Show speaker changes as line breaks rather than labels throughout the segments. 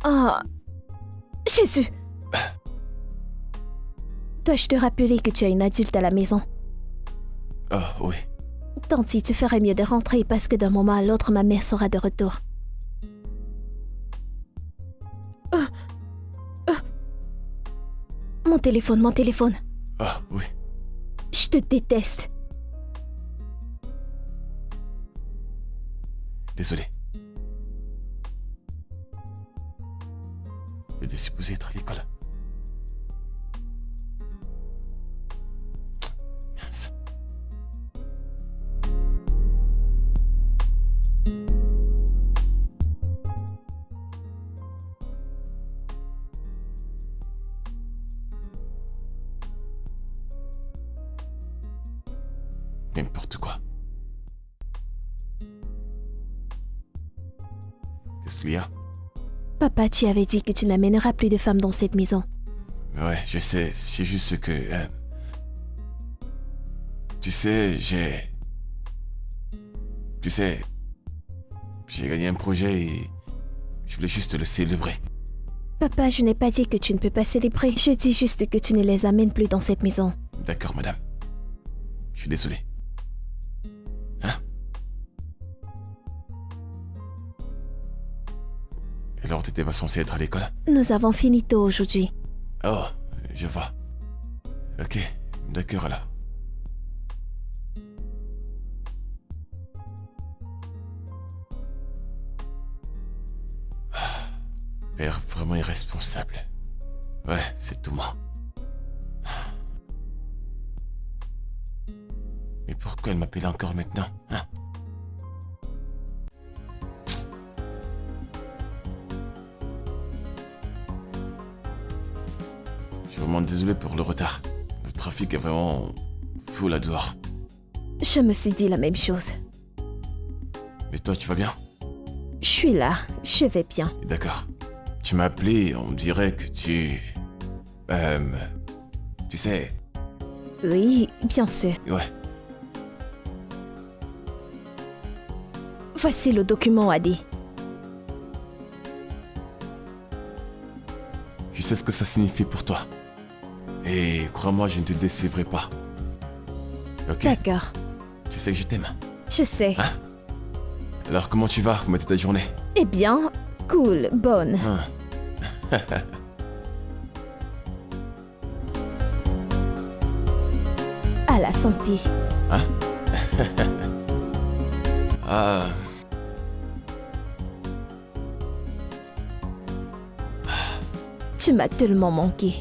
Oh, Jésus! Dois-je te rappeler que tu as une adulte à la maison?
Oh, oui.
Tanti, tu ferais mieux de rentrer parce que d'un moment à l'autre, ma mère sera de retour. Mon téléphone, mon téléphone.
Ah, oui.
Je te déteste.
Désolé. J'étais supposé être à l'école. Mince. N'importe quoi. Qu'est-ce qu'il y a?
Papa, tu avais dit que tu n'amèneras plus de femmes dans cette maison.
Ouais, je sais, c'est juste que... tu sais, j'ai gagné un projet et je voulais juste le célébrer.
Papa, je n'ai pas dit que tu ne peux pas célébrer. Je dis juste que tu ne les amènes plus dans cette maison.
D'accord, madame. Je suis désolé. Hein? Alors, t'étais pas censé être à l'école?
Nous avons fini tôt aujourd'hui.
Oh, je vois. Ok, d'accord alors. Père vraiment irresponsable. Ouais, c'est tout moi. Mais pourquoi elle m'appelle encore maintenant, hein? Je suis vraiment désolé pour le retard. Le trafic est vraiment fou là dehors.
Je me suis dit la même chose.
Mais toi, tu vas bien?
Je suis là, je vais bien.
D'accord. Tu m'as appelé, on dirait que tu... tu sais...
Oui, bien sûr.
Ouais.
Voici le document, Adi.
Je sais ce que ça signifie pour toi. Et crois-moi, je ne te décevrai pas. Ok?
D'accord.
Tu sais que je t'aime.
Je sais.
Hein? Alors comment tu vas? Comment était ta journée?
Eh bien, cool, bonne.
Hein.
À la santé.
Hein? Ah...
Tu m'as tellement manqué.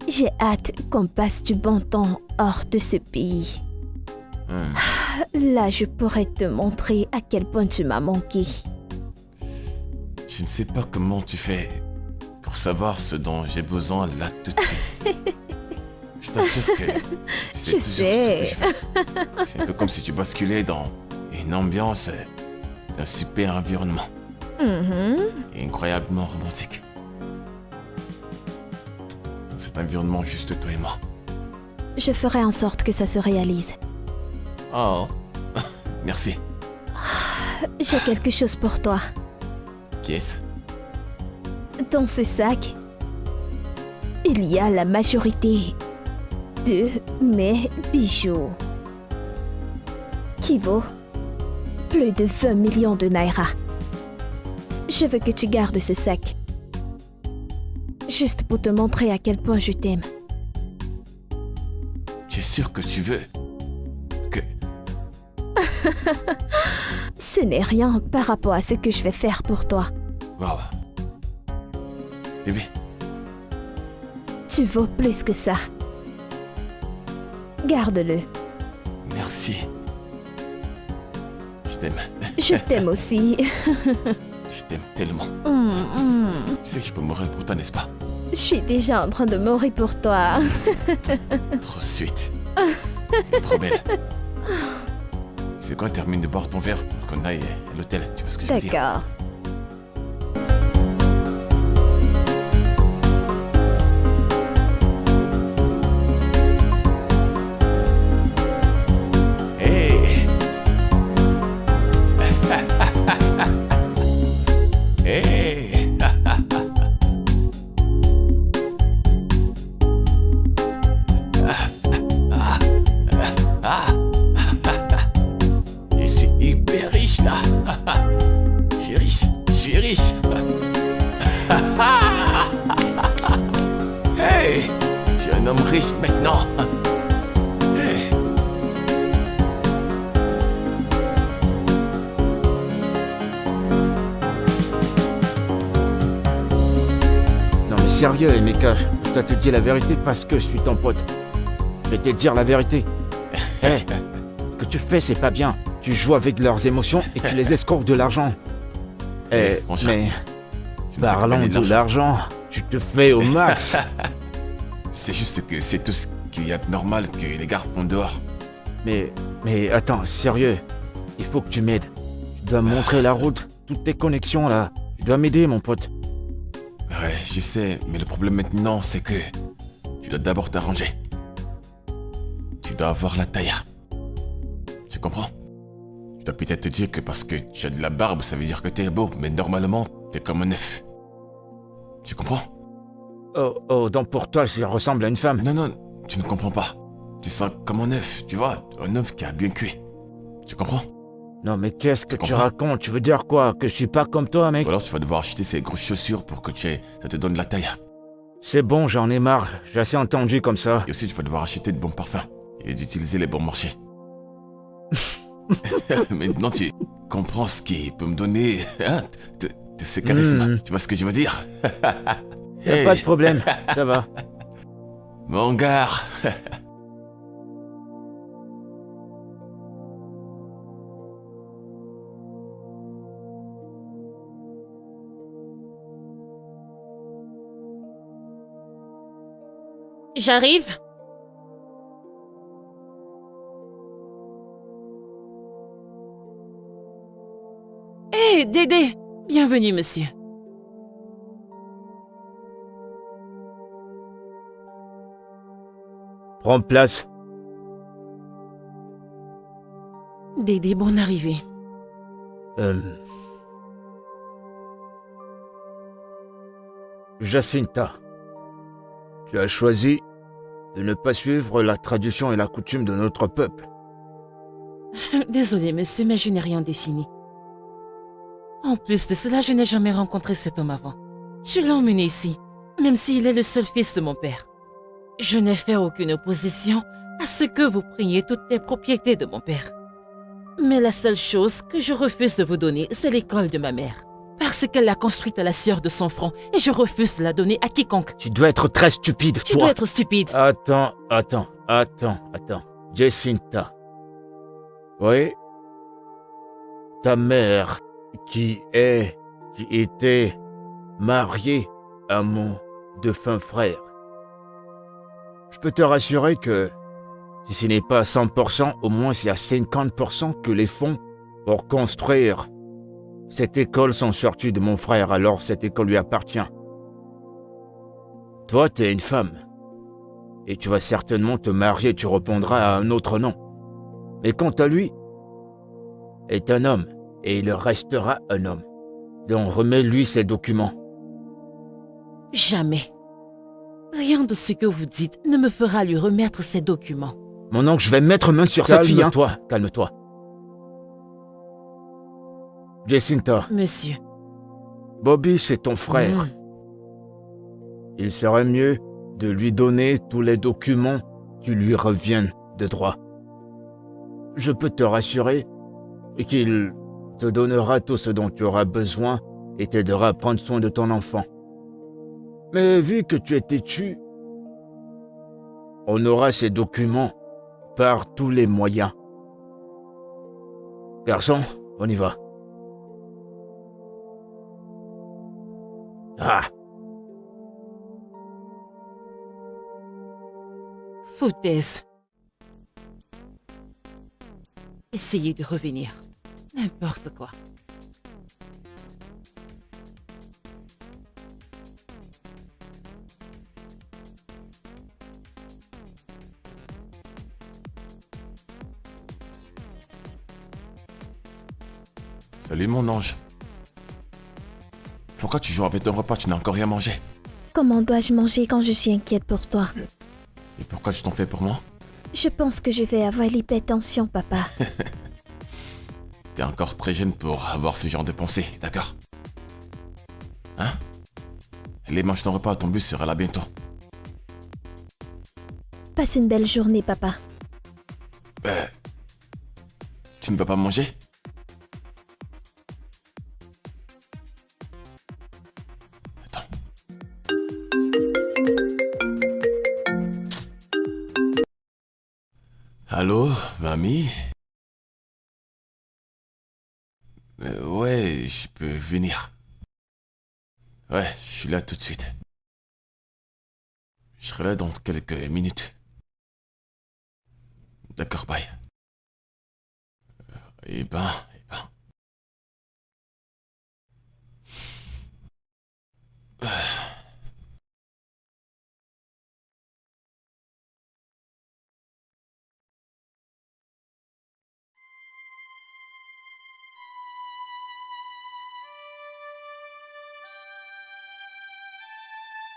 J'ai hâte qu'on passe du bon temps hors de ce pays. Là, je pourrais te montrer à quel point tu m'as manqué.
Je ne sais pas comment tu fais pour savoir ce dont j'ai besoin là tout de suite. Je t'assure que tu sais
Je
toujours
sais.
ce que je veux. C'est un peu comme si tu basculais dans une ambiance d'un super environnement. Et incroyablement romantique. Dans cet environnement, juste toi et moi.
Je ferai en sorte que ça se réalise.
Oh, merci.
J'ai quelque chose pour toi.
Qui est-ce?
Dans ce sac, il y a la majorité de mes bijoux, qui vaut plus de 20 millions de naira. Je veux que tu gardes ce sac, juste pour te montrer à quel point je t'aime.
Tu es sûr que tu veux que...
Ce n'est rien par rapport à ce que je vais faire pour toi.
Wow. Bébé,
Tu vaux plus que ça. Garde-le.
merci. Je t'aime.
Je t'aime aussi.
Je t'aime tellement. Tu sais que je peux mourir pour toi, n'est-ce pas?
Je suis déjà en train de mourir pour toi.
Trop sweet. Trop belle. C'est quoi, termine de boire ton verre pour qu'on aille à l'hôtel, tu vois ce que je veux dire?
D'accord.
Hey! Hey. Je suis hyper riche là. Je suis riche, je suis riche. Hey, je suis un homme riche maintenant. Hey.
Non mais sérieux, Emeka, je dois te dire la vérité parce que je suis ton pote. Je vais te dire la vérité. Hé, ce que tu fais, c'est pas bien. Tu joues avec leurs émotions et tu les escroques de l'argent.
Franchement,
Mais
je ne fais que
parlant
gagner
de l'argent, tu te fais au max.
C'est juste que c'est tout ce qu'il y a de normal que les gars font dehors.
Mais attends, sérieux, il faut que tu m'aides. Tu dois me montrer la route, toutes tes connexions là. Tu dois m'aider, mon pote.
Ouais, je sais, mais le problème maintenant, c'est que tu dois d'abord t'arranger. Tu dois avoir la taille. Tu comprends? Tu dois peut-être te dire que parce que tu as de la barbe, ça veut dire que t'es beau, mais normalement, t'es comme un œuf. Tu comprends?
Oh, donc pour toi, je ressemble à une femme.
Non, tu ne comprends pas. Tu sens comme un œuf, tu vois, un œuf qui a bien cuit. Tu comprends?
Non mais qu'est-ce que
Tu
tu
comprends?
racontes? Tu veux dire quoi? Que je suis pas comme toi, mec?
Ou alors tu vas devoir acheter ces grosses chaussures pour que ça te donne de la taille.
C'est bon, j'en ai marre. J'ai assez entendu comme ça.
Et aussi, tu vas devoir acheter de bons parfums et d'utiliser les bons marchés. Maintenant, tu comprends ce qui peut me donner de ces charismes. Tu vois ce que je veux dire?
Y'a pas de problème, ça va.
Mon gars.
J'arrive. Hé, Dédé! Bienvenue, monsieur.
Prends place.
Dédé, bonne arrivée.
Jacinta, tu as choisi de ne pas suivre la tradition et la coutume de notre peuple.
Désolé, monsieur, mais je n'ai rien défini. En plus de cela, je n'ai jamais rencontré cet homme avant. Je l'ai emmené ici, même s'il est le seul fils de mon père. Je n'ai fait aucune opposition à ce que vous preniez toutes les propriétés de mon père. Mais la seule chose que je refuse de vous donner, c'est l'école de ma mère. Parce qu'elle l'a construite à la sueur de son front et je refuse de la donner à quiconque.
Tu dois être très stupide,
Tu
toi.
dois être stupide.
Attends. Jacinta. Oui? Ta mère, qui était mariée à mon défunt frère. Je peux te rassurer que, si ce n'est pas 100%, au moins c'est à 50% que les fonds pour construire cette école sont sortis de mon frère, alors cette école lui appartient. Toi, t'es une femme. Et tu vas certainement te marier, tu répondras à un autre nom. Mais quant à lui, est un homme, et il restera un homme. Donc remets-lui ses documents.
Jamais. Rien de ce que vous dites ne me fera lui remettre ses documents.
Mon oncle, je vais mettre main sur cette fille. Calme-toi. Jacinta,
Monsieur.
Bobby, c'est ton frère. Il serait mieux de lui donner tous les documents qui lui reviennent de droit. Je peux te rassurer qu'il te donnera tout ce dont tu auras besoin et t'aidera à prendre soin de ton enfant. Mais vu que tu es têtu, on aura ces documents par tous les moyens. Garçon, on y va. Ah!
Foutaise. Essayez de revenir. N'importe quoi.
Salut mon ange. pourquoi tu joues avec ton repas? Tu n'as encore rien mangé.
Comment dois-je manger quand je suis inquiète pour toi?
Et pourquoi tu t'en fais pour moi?
Je pense que je vais avoir l'hypertension, papa.
T'es encore très jeune pour avoir ce genre de pensée, d'accord? Hein? Allez, mange ton repas, ton bus sera là bientôt.
Passe une belle journée, papa.
Tu ne vas pas manger? Attends. Allô, mamie? Ouais, je peux venir. Ouais, je suis là tout de suite. Je serai là dans quelques minutes. D'accord, bye. Eh ben.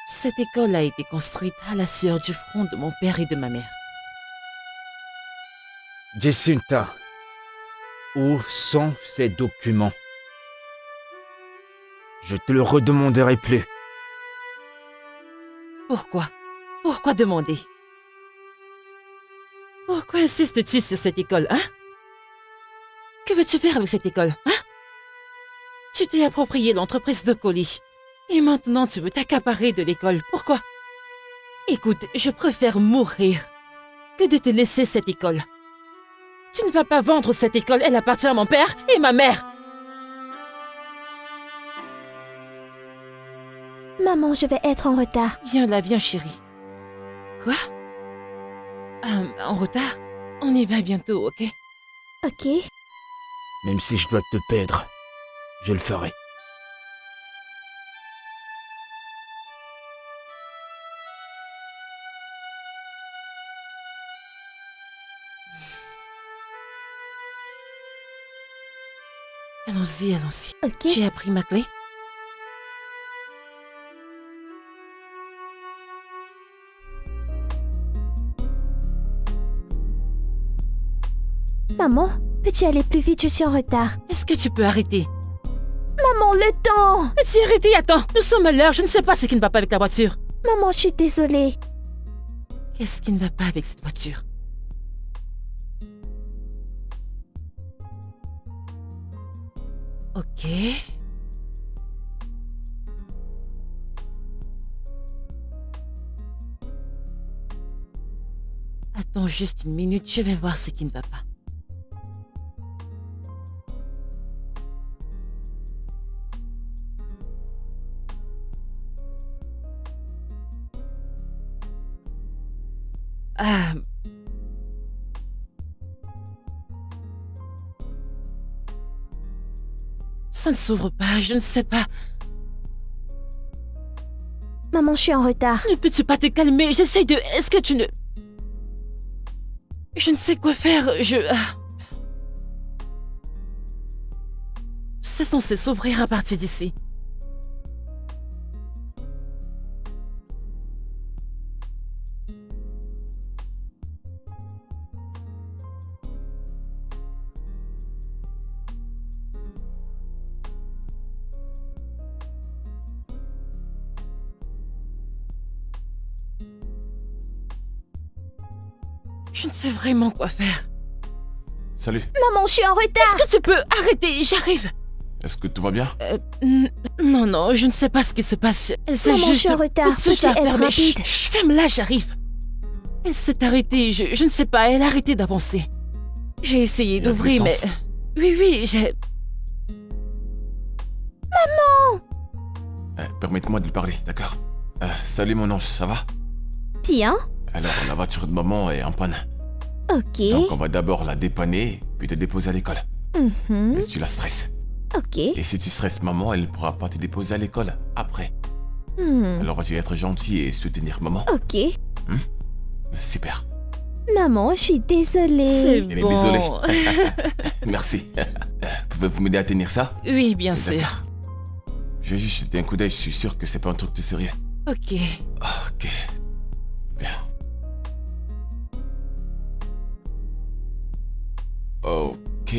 Cette école a été construite à la sueur du front de mon père et de ma mère.
Jacinta, où sont ces documents? Je te le redemanderai plus.
Pourquoi? Pourquoi demander? Pourquoi insistes-tu sur cette école, hein? Que veux-tu faire avec cette école, hein? Tu t'es approprié l'entreprise de colis. Et maintenant, tu veux t'accaparer de l'école. Pourquoi? Écoute, je préfère mourir que de te laisser cette école. Tu ne vas pas vendre cette école. Elle appartient à mon père et ma mère.
Maman, je vais être en retard.
Viens là, viens, chérie. Quoi? En retard? On y va bientôt, ok?
Ok.
Même si je dois te perdre, je le ferai.
Allons-y, allons-y.
Ok.
Tu as pris ma clé?
Maman, peux-tu aller plus vite? Je suis en retard.
Est-ce que tu peux arrêter?
Maman, le temps!
Peux-tu arrêter? Attends, nous sommes à l'heure. Je ne sais pas ce qui ne va pas avec la voiture.
Maman, je suis désolée.
Qu'est-ce qui ne va pas avec cette voiture? Ok. Attends juste une minute, je vais voir ce qui ne va pas. Ah. Ça ne s'ouvre pas, je ne sais pas.
Maman, je suis en retard.
Ne peux-tu pas te calmer? J'essaie de... Est-ce que tu ne... Je ne sais quoi faire, C'est censé s'ouvrir à partir d'ici. Je ne sais vraiment quoi faire.
Salut.
Maman, je suis en retard.
Est-ce que tu peux arrêter? J'arrive.
Est-ce que tout va bien?
Non, non, je ne sais pas ce qui se passe. Elle s'est
Maman,
juste...
je suis en retard.
Elle se
Peux-tu
fait
être
fermer.
rapide?
Chut, ferme-la, j'arrive. Elle s'est arrêtée, je ne sais pas, elle a arrêté d'avancer. J'ai essayé
Il y a
d'ouvrir,
de
mais...
l'essence.
Oui, j'ai...
Permettez-moi de lui parler, d'accord? Salut mon ange, ça va?
Bien.
Alors, la voiture de maman est en panne.
Ok.
Donc, on va d'abord la dépanner, puis te déposer à l'école.
Mhm.
Mais tu la stresses.
Ok.
Et si tu stresses maman, elle ne pourra pas te déposer à l'école après.
Hmm.
Alors, tu vas être gentil et soutenir maman.
Ok.
Super.
Maman, je suis désolée.
C'est
Elle est
bon.
désolée. Merci. Pouvez-vous m'aider à tenir ça?
Oui, bien sûr.
D'accord. Je vais juste jeter un coup d'œil, je suis sûr que c'est pas un truc de sérieux.
Ok.
Ok. Bien. Ok.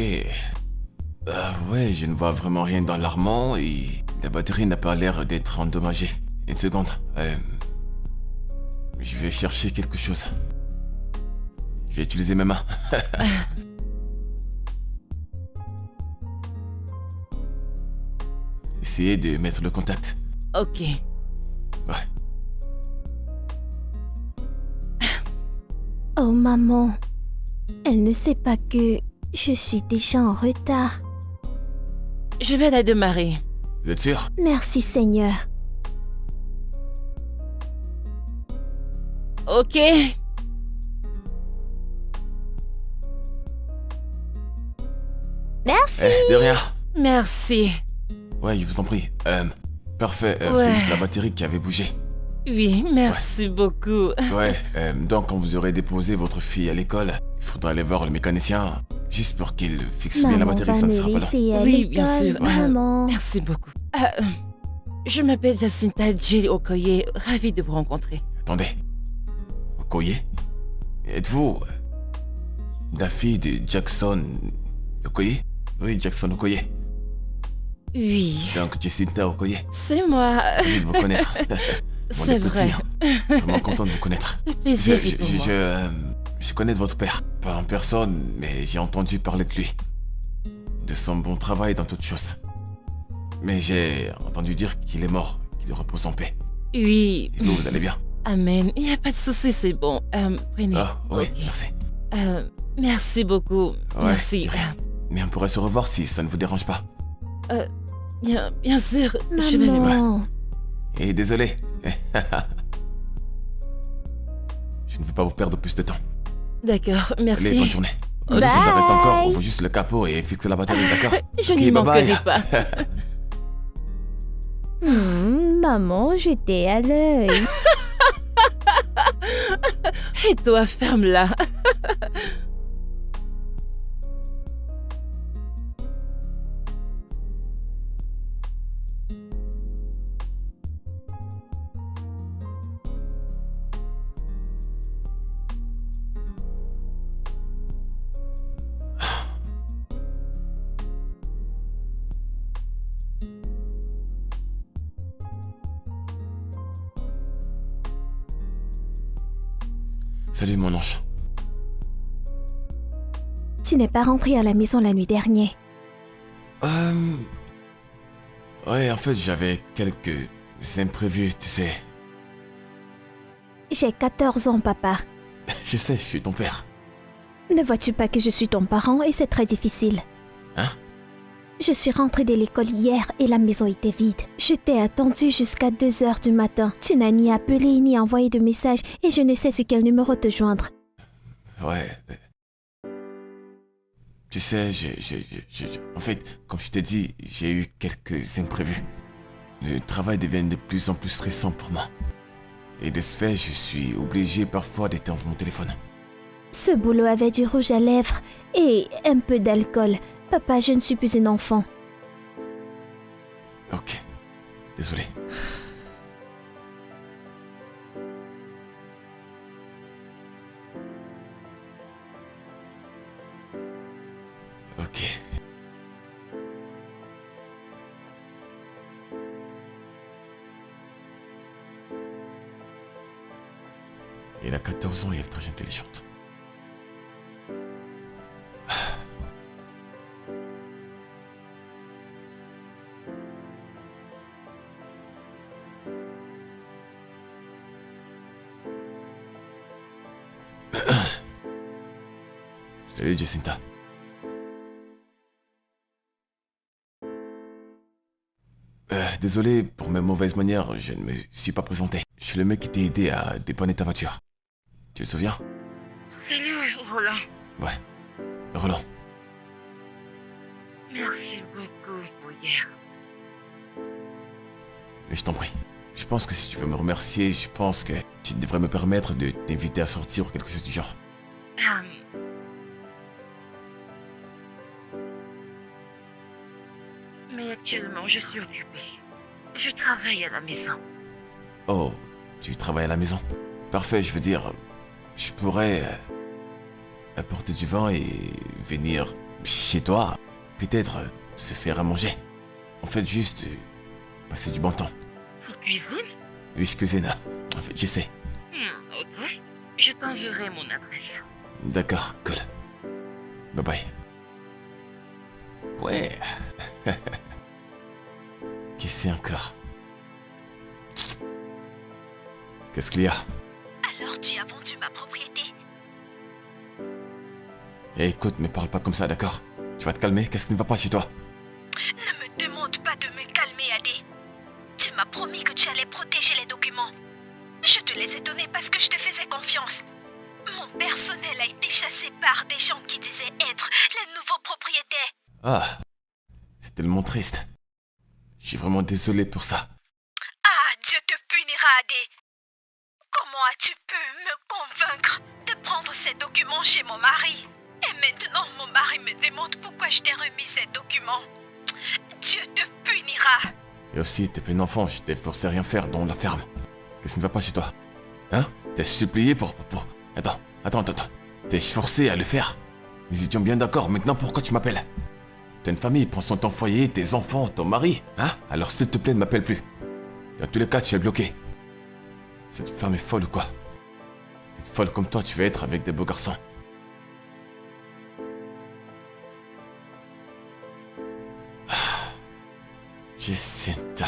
Ouais, je ne vois vraiment rien d'alarmant et la batterie n'a pas l'air d'être endommagée. Une seconde. Je vais chercher quelque chose. Je vais utiliser mes mains. Essayez de mettre le contact.
Ok.
Ouais.
Oh maman, elle ne sait pas que je suis déjà en retard.
Je vais la démarrer.
Vous êtes sûr?
Merci Seigneur.
Ok.
Merci.
De rien.
Merci.
Ouais, je vous en prie. Parfait.
Ouais.
C'est juste la batterie qui avait bougé.
Oui, merci beaucoup.
Ouais, donc quand vous aurez déposé votre fille à l'école, il faudra aller voir le mécanicien, juste pour qu'il fixe bien la
Maman
batterie,
va
ça ne
me
sera pas long.
laisser à
Oui, bien
l'école,
sûr.
maman.
Merci beaucoup. Je m'appelle Jacinta J. Okoye. Ravie de vous rencontrer.
Attendez. Okoye? Êtes-vous la fille de Jackson Okoye? Oui, Jackson Okoye.
Oui,
Donc Jacinta Okoye.
c'est moi.
Ravi de vous connaître. Bon,
C'est
les petits,
vrai.
hein. Vraiment content de vous connaître.
Le plaisir
Je,
est pour moi.
je connais de votre père. Pas en personne, mais j'ai entendu parler de lui. De son bon travail dans toutes choses. Mais j'ai entendu dire qu'il est mort, qu'il repose en paix.
Oui,
Et vous allez bien?
amen. Il n'y a pas de souci, c'est bon. Prenez.
Ah, oui,
Ok.
merci.
Merci beaucoup.
Ouais,
Merci.
de rien. Mais on pourrait se revoir si ça ne vous dérange pas.
Bien sûr, je vais le voir.
Maman.
Et désolé. Je ne veux pas vous perdre plus de temps.
D'accord,
Allez, bonne
merci.
journée.
Ok.
Si ça reste encore,
Bye.
on veut juste le capot et fixer la batterie, d'accord?
Je
Ok,
n'y
bye bye.
manquerai pas.
Maman, j'étais à l'œil.
Et toi, ferme-la.
Salut mon ange.
Tu n'es pas rentré à la maison la nuit dernière.
Ouais, en fait, j'avais quelques imprévus, tu sais.
J'ai 14 ans, papa.
Je sais, je suis ton père.
Ne vois-tu pas que je suis ton parent et c'est très difficile?
Hein?
Je suis rentrée de l'école hier et la maison était vide. Je t'ai attendu jusqu'à 2 heures du matin. Tu n'as ni appelé ni envoyé de message et je ne sais sur quel numéro te joindre.
Ouais. Tu sais, en fait, comme je t'ai dit, j'ai eu quelques imprévus. Le travail devient de plus en plus stressant pour moi. Et de ce fait, je suis obligé parfois d'éteindre mon téléphone.
Ce boulot avait du rouge à lèvres et un peu d'alcool. Papa, je ne suis plus une enfant.
Ok. Désolé. Ok. Elle a 14 ans et elle est très intelligente. Salut Jacinta. Désolé pour mes mauvaises manières, je ne me suis pas présenté. Je suis le mec qui t'a aidé à dépanner ta voiture. Tu te souviens?
Salut, Roland.
Ouais. Roland.
Merci beaucoup pour hier.
Mais je t'en prie. Je pense que si tu veux me remercier, je pense que tu devrais me permettre de t'inviter à sortir ou quelque chose du genre.
Mais actuellement, je suis occupée. Je travaille à la maison.
Oh, tu travailles à la maison? Parfait, je veux dire, je pourrais apporter du vin et venir chez toi. Peut-être se faire à manger. En fait, juste passer du bon temps.
Tu cuisines?
Oui, je cuisine. En fait, j'essaie.
Ok. Je t'enverrai mon adresse.
D'accord, cool. Bye bye. Ouais. Qu'est-ce que c'est encore? Qu'est-ce qu'il y a?
Alors tu as vendu ma propriété?
Eh, écoute, me parle pas comme ça, d'accord? Tu vas te calmer? Qu'est-ce qui ne va pas chez toi?
Ne me demande pas de me calmer, Adé. Tu m'as promis que tu allais protéger les documents. Je te les ai donnés parce que je te faisais confiance. Mon personnel a été chassé par des gens qui disaient être les nouveaux propriétaires.
Ah, c'est tellement triste. Je suis vraiment désolé pour ça.
Ah, Dieu te punira, Adé. Comment as-tu pu me convaincre de prendre ces documents chez mon mari? Et maintenant, mon mari me demande pourquoi je t'ai remis ces documents. Dieu te punira.
Et aussi, t'es pas une enfant, je t'ai forcé à rien faire dans la ferme. Qu'est-ce qui ne va pas chez toi? Hein? T'es supplié pour... Attends. T'es forcé à le faire. Nous étions bien d'accord, maintenant pourquoi tu m'appelles? T'as une famille, prends soin de ton foyer, tes enfants, ton mari, hein? Alors s'il te plaît, ne m'appelle plus. Dans tous les cas, tu es bloqué. Cette femme est folle ou quoi? Une folle comme toi, tu vas être avec des beaux garçons. Jacinta.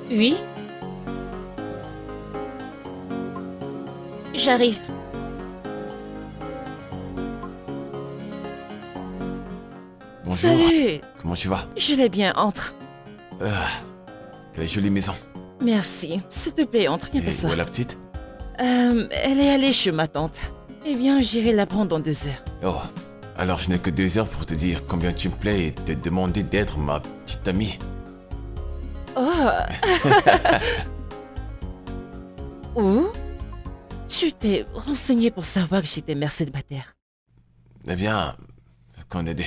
Oui? J'arrive.
Bonjour.
Salut!
Comment tu vas?
Je vais bien, entre.
Quelle jolie maison.
Merci. S'il te plaît, entre, viens
Et où
t'asseoir.
est la petite?
Elle est allée chez ma tante. Eh bien, j'irai la prendre dans 2 heures.
Oh, alors je n'ai que 2 heures pour te dire combien tu me plais et te demander d'être ma petite amie.
Oh! Où? Tu t'es renseigné pour savoir que j'étais mère célibataire.
Eh bien, qu'on est deux.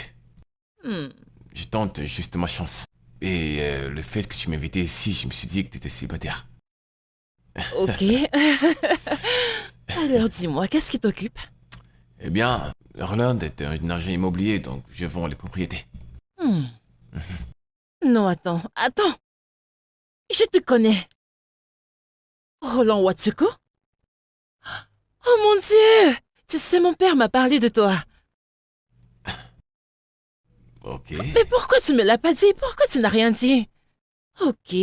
Hmm.
Je tente juste ma chance. Et le fait que tu m'invitais ici, je me suis dit que tu étais célibataire.
Ok. Alors dis-moi, qu'est-ce qui t'occupe?
Eh bien, Roland est un agent immobilier, donc je vends les propriétés.
Hmm. Non, attends. Je te connais. Roland Watsuko? Oh mon Dieu! Tu sais, mon père m'a parlé de toi.
Ok.
Mais pourquoi tu me l'as pas dit? Pourquoi tu n'as rien dit? Ok.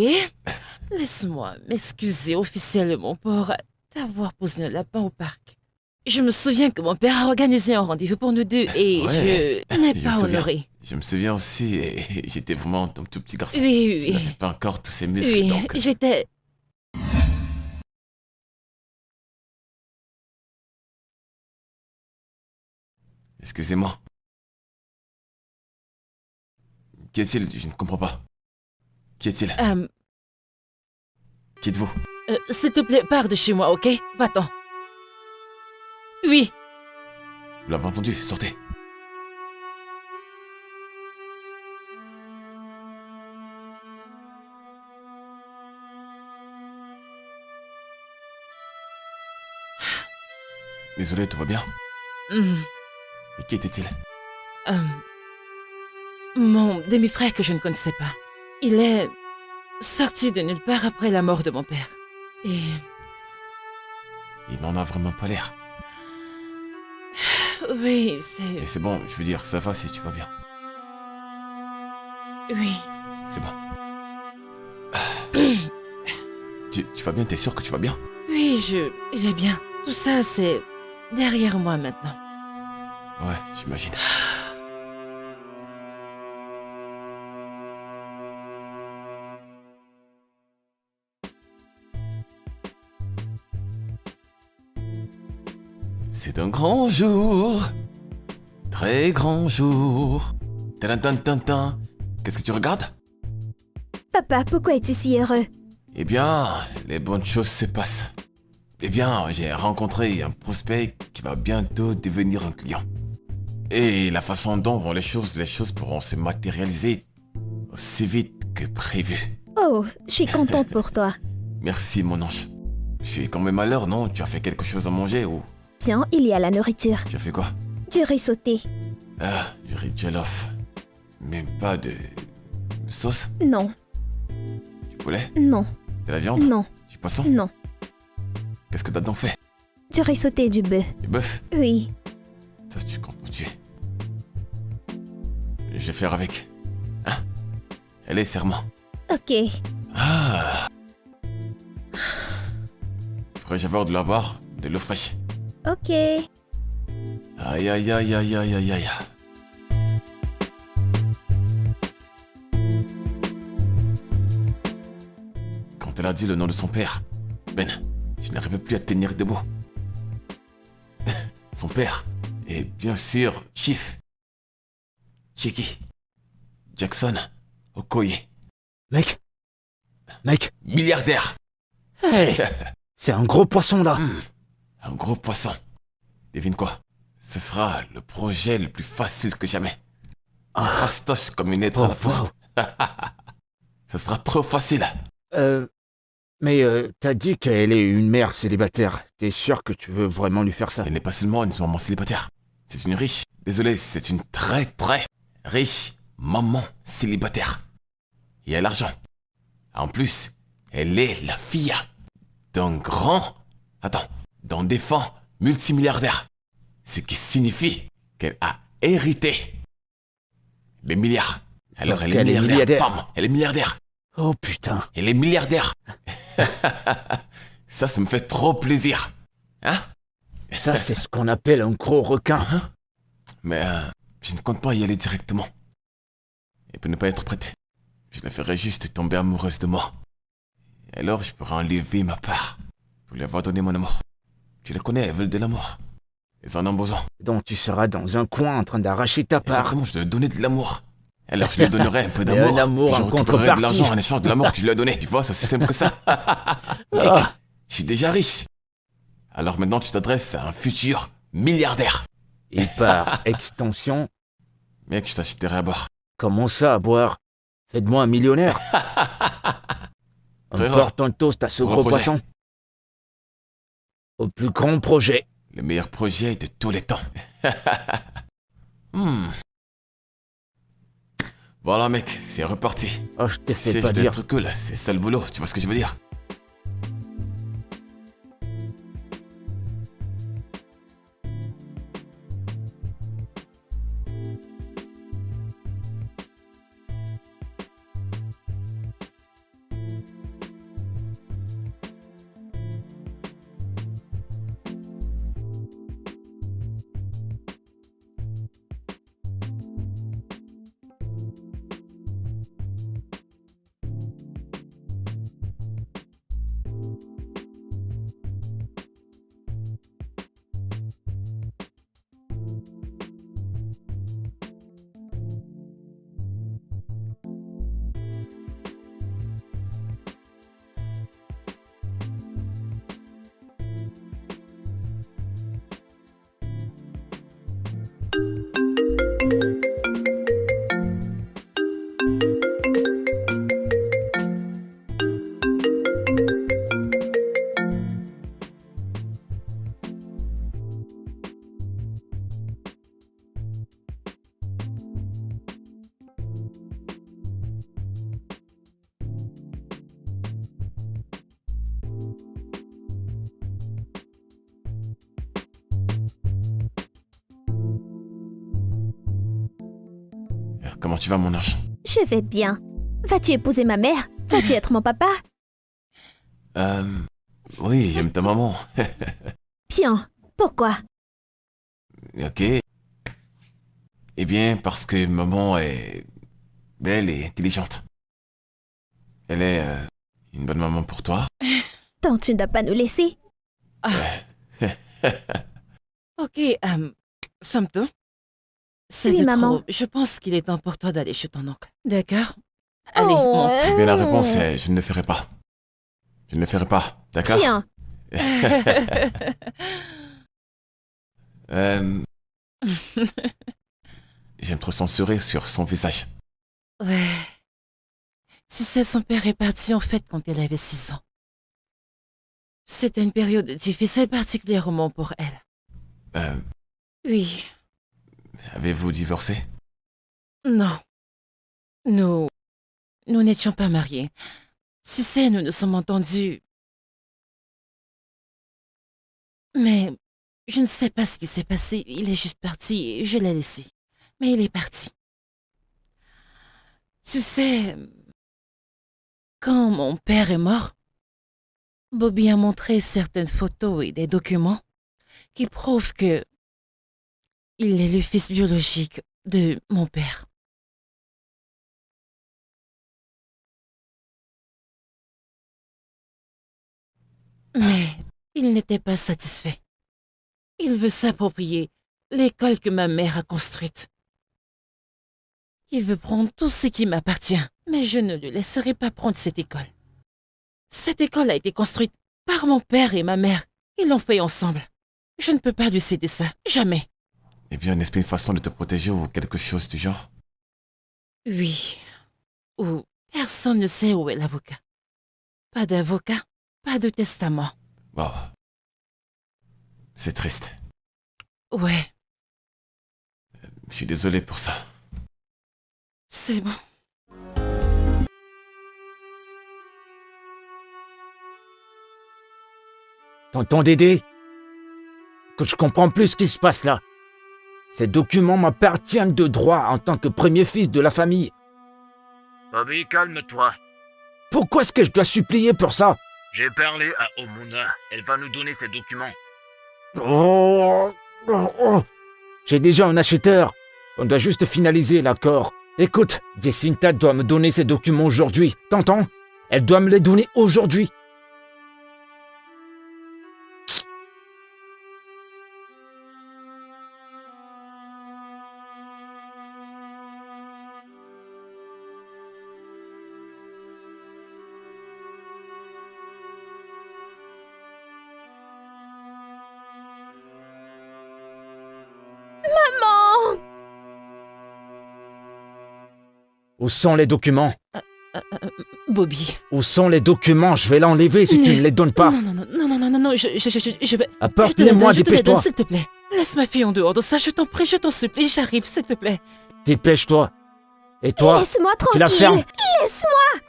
Laisse-moi m'excuser officiellement pour t'avoir posé un lapin au parc. Je me souviens que mon père a organisé un rendez-vous pour nous deux et
Ouais,
je n'ai
je me
pas
souviens.
honoré.
Je me souviens aussi, et j'étais vraiment un tout petit garçon.
Oui,
Je
oui.
n'avais pas encore tous ces muscles,
Oui,
donc...
j'étais...
Excusez-moi. Qui est-il? Je ne comprends pas. Qui est-il? Qui êtes-vous?
S'il te plaît, pars de chez moi, ok? Va-t'en. Oui.
Vous l'avez entendu, sortez. Désolé, tout va bien?
Hmm.
Et qui était-il?
Mon demi-frère que je ne connaissais pas. Il est sorti de nulle part après la mort de mon père. Et...
Il n'en a vraiment pas l'air.
Oui, c'est...
Mais c'est bon, je veux dire, ça va si tu vas bien.
Oui.
C'est bon. Tu vas bien? T'es sûr que tu vas bien?
Oui, je vais bien. Tout ça, c'est derrière moi maintenant.
Ouais, j'imagine. C'est un grand jour. Très grand jour. Tadantantantan. Qu'est-ce que tu regardes?
Papa, pourquoi es-tu si heureux?
Eh bien, les bonnes choses se passent. Eh bien, j'ai rencontré un prospect qui va bientôt devenir un client. Et la façon dont vont les choses pourront se matérialiser aussi vite que prévu.
Oh, je suis contente pour toi.
Merci, mon ange. Je suis quand même à l'heure, non? Tu as fait quelque chose à manger ou
Tiens, il y a la nourriture.
tu as fait quoi?
Du riz sauté.
Ah, du riz jollof. Même pas de sauce?
Non,
Du poulet?
non,
De la viande?
non,
Du poisson?
non.
Qu'est-ce que t'as donc fait?
Du riz sauté et du bœuf.
Du bœuf?
Oui.
Toi, tu comprends tuer. Je vais faire avec. Hein? Allez, serment.
Ok.
Ah! Pourrais-je avoir de la boire? De l'eau fraîche?
Ok.
Aïe, aïe, aïe, aïe, aïe, aïe, aïe. Quand elle a dit le nom de son père, Ben, je n'arrivais plus à tenir debout. Son père, et bien sûr, Chief. Chiki. Jackson. Okoye.
Mec,
Milliardaire.
hey, c'est un gros poisson là.
Un gros poisson. Devine quoi? Ce sera le projet le plus facile que jamais. Fastoche comme une lettre à la poste. Ce sera trop facile.
Mais t'as dit qu'elle est une mère célibataire. T'es sûr que tu veux vraiment lui faire ça?
Elle n'est pas seulement une maman célibataire. C'est une riche. Désolé, c'est une très très riche maman célibataire. Et elle a l'argent. En plus, elle est la fille d'un grand... Attends, d'un défunt multimilliardaire. Ce qui signifie qu'elle a hérité des milliards. Alors
Donc
elle est
elle est
milliardaire.
milliardaire.
Pam, elle est milliardaire.
Oh putain.
Elle est milliardaire. Ça me fait trop plaisir. Hein?
Ça, c'est ce qu'on appelle un gros requin.
Mais je ne compte pas y aller directement. Et pour ne pas être prête, je la ferai juste tomber amoureuse de moi. Et alors je pourrai enlever ma part pour lui avoir donné mon amour. Tu les connais, elles veulent de l'amour. Elles en ont besoin.
Donc tu seras dans un coin en train d'arracher ta part.
Exactement, je dois lui donner de l'amour. Alors je lui donnerai un peu
Et
d'amour.
un amour
puis je
en
récupérerai de
contrepartie.
l'argent en échange de l'amour que je lui ai donné. Tu vois, c'est aussi simple que ça. Mec,
Ah.
je suis déjà riche. Alors maintenant tu t'adresses à un futur milliardaire.
Et par extension,
Mec, je t'achèterai à boire.
comment ça à boire? Faites-moi un millionnaire.
Frérot,
Encore ton toast à ce
pour le
gros
projet.
poisson. Au plus grand projet.
Le meilleur projet de tous les temps. Voilà mec, c'est reparti.
Oh, je t'ai fait
C'est
pas
je dois
dire.
être cool, c'est ça le boulot, tu vois ce que je veux dire? Comment tu vas mon ange?
Je vais bien. Vas-tu épouser ma mère? Vas-tu être mon papa?
Oui, j'aime ta maman.
Bien. Pourquoi?
Ok. Eh bien, parce que maman est belle et intelligente. Elle est une bonne maman pour toi.
Donc tu ne dois pas nous laisser.
Ok, Samto. C'est
Oui,
de
maman.
trop. Je pense qu'il est temps pour toi d'aller chez ton oncle. D'accord? Allez,
Oh,
monte.
Eh bien, la réponse est je ne le ferai pas. Je ne le ferai pas, d'accord?
Tiens.
Euh, J'aime trop son sourire sur son visage.
Ouais. Tu sais, son père est parti en fait quand elle avait 6 ans. C'était une période difficile particulièrement pour elle.
Euh,
Oui,
Avez-vous divorcé?
non. Nous n'étions pas mariés. Tu sais, nous nous sommes entendus. Mais je ne sais pas ce qui s'est passé. Il est juste parti et je l'ai laissé. Mais il est parti. Tu sais, quand mon père est mort, Bobby a montré certaines photos et des documents qui prouvent que il est le fils biologique de mon père. Mais il n'était pas satisfait. Il veut s'approprier l'école que ma mère a construite. Il veut prendre tout ce qui m'appartient, mais je ne le laisserai pas prendre cette école. Cette école a été construite par mon père et ma mère. Ils l'ont fait ensemble. Je ne peux pas lui céder ça, jamais.
Eh bien, n'est-ce pas une façon de te protéger ou quelque chose du genre?
Oui. Ou personne ne sait où est l'avocat. Pas d'avocat, pas de testament.
Wow. C'est triste.
Ouais,
Je suis désolé pour ça.
c'est bon.
Tonton Dédé, que je comprends plus ce qui se passe là. Ces documents m'appartiennent de droit en tant que premier fils de la famille.
Bobby, calme-toi.
Pourquoi est-ce que je dois supplier pour ça?
J'ai parlé à Omuna. Elle va nous donner ses documents.
Oh, oh, oh. J'ai déjà un acheteur. On doit juste finaliser l'accord. Écoute, Jacinta doit me donner ses documents aujourd'hui. T'entends? Elle doit me les donner aujourd'hui.
Maman!
Où sont les documents?
Bobby.
Où sont les documents? Je vais l'enlever si tu ne les donnes pas.
Non, non, je vais... Je te les
Apporte-les-moi,
donne, je te les donne,
dépêche-toi.
s'il te plaît. Laisse ma fille en dehors de ça, je t'en prie, je t'en supplie, j'arrive, s'il te plaît.
Dépêche-toi. Et toi,
Laisse-moi
tu la fermes.
tranquille! Laisse-moi!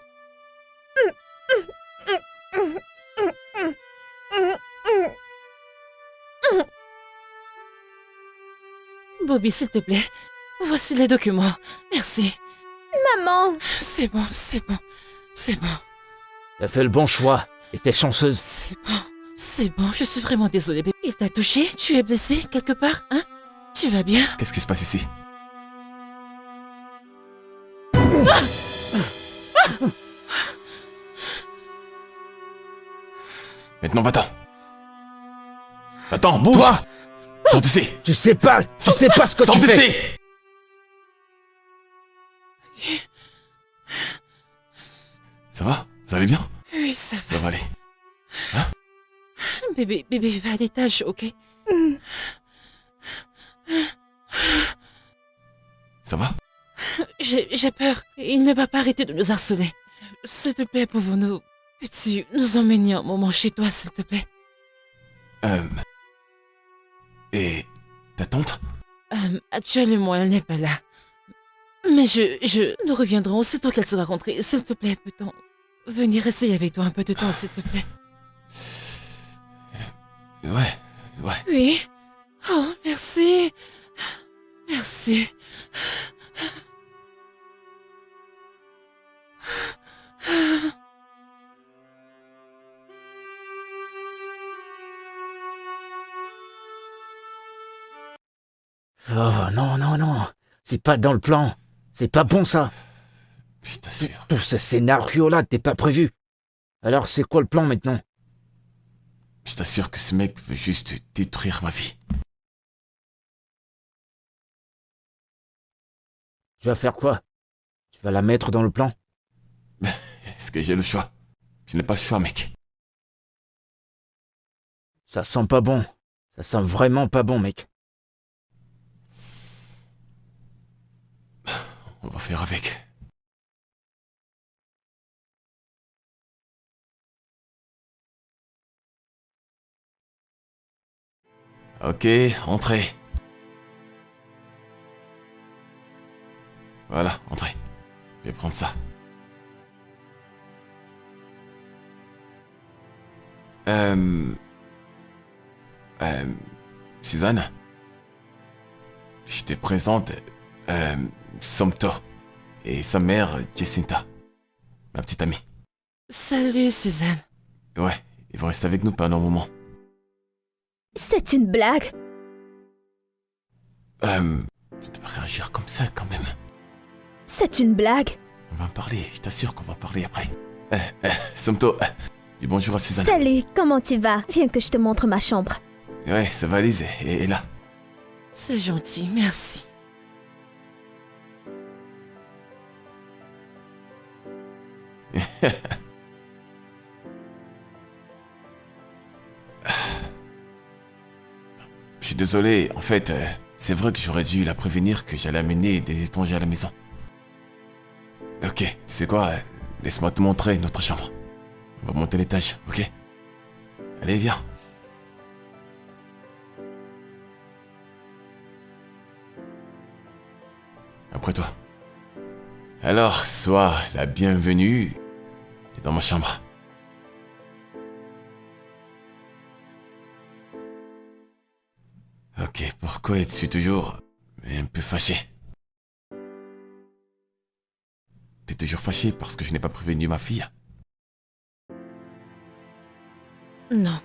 Bobby, s'il te plaît, voici les documents. Merci.
Maman!
C'est bon, c'est bon, c'est bon,
T'as fait le bon choix et t'es chanceuse.
c'est bon, je suis vraiment désolée, bébé. Il t'a touché? Tu es blessé quelque part, hein? Tu vas bien?
Qu'est-ce qui se passe ici? Maintenant, va-t'en. Va-t'en, bouge!
Toi,
Sors d'ici!
tu sais pas ce que
Sors
tu fais.
d'ici! Ça va? Vous allez bien?
Oui, ça va.
Ça va aller.
Bébé, va à l'étage, ok?
Ça va?
J'ai peur. Il ne va pas arrêter de nous harceler. S'il te plaît, pouvons-nous... Peux-tu nous emmener un moment chez toi, s'il te plaît?
Et ta tante?
Actuellement, elle n'est pas là. Mais nous reviendrons aussitôt qu'elle sera rentrée. S'il te plaît, peut-on venir essayer avec toi un peu de temps, s'il te plaît?
Ouais.
Oui. Oh, merci. Merci.
Oh non. C'est pas dans le plan. C'est pas bon ça.
Je t'assure.
Tout ce scénario-là, t'es pas prévu. Alors c'est quoi le plan maintenant?
Je t'assure que ce mec veut juste détruire ma vie.
Tu vas faire quoi? Tu vas la mettre dans le plan?
Est-ce que j'ai le choix? Je n'ai pas le choix, mec.
Ça sent pas bon. Ça sent vraiment pas bon, mec.
On va faire avec. Ok, entrez. Voilà, entrez. Je vais prendre ça. Suzanne, je te présente Somto et sa mère Jacinta, ma petite amie.
Salut, Suzanne.
Ouais, ils vont rester avec nous pendant un moment.
C'est une blague.
Tu devrais réagir comme ça quand même.
C'est une blague.
On va en parler, je t'assure qu'on va en parler après. Somto, dis bonjour à Suzanne.
Salut, comment tu vas? Viens que je te montre ma chambre.
Ouais, sa valise est là.
C'est gentil, merci.
Je suis désolé, en fait, c'est vrai que j'aurais dû la prévenir que j'allais amener des étrangers à la maison. Ok, tu sais quoi, laisse-moi te montrer notre chambre. On va monter l'étage, ok? Allez, viens. Après toi. Alors, sois la bienvenue dans ma chambre. Ok, pourquoi es-tu toujours un peu fâché? T'es toujours fâché parce que je n'ai pas prévenu ma fille?
Non,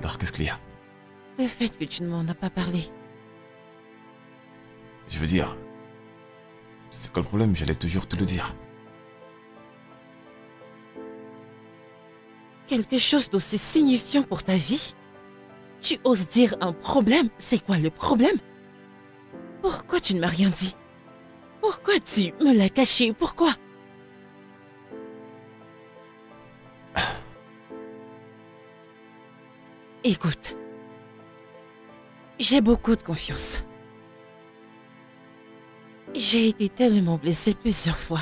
Alors qu'est-ce qu'il y a?
le fait que tu ne m'en as pas parlé.
Je veux dire... C'est quoi le problème? J'allais toujours te le dire.
Quelque chose d'aussi signifiant pour ta vie? Tu oses dire un problème? C'est quoi le problème? Pourquoi tu ne m'as rien dit? Pourquoi tu me l'as caché? Pourquoi? Écoute, j'ai beaucoup de confiance. J'ai été tellement blessée plusieurs fois.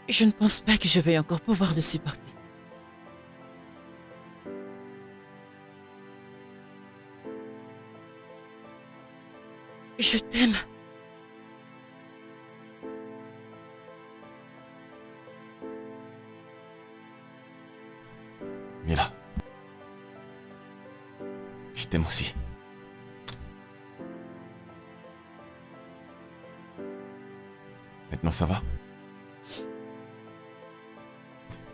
Je ne pense pas que je vais encore pouvoir le supporter. Je t'aime.
Mila. Je t'aime aussi. Maintenant ça va?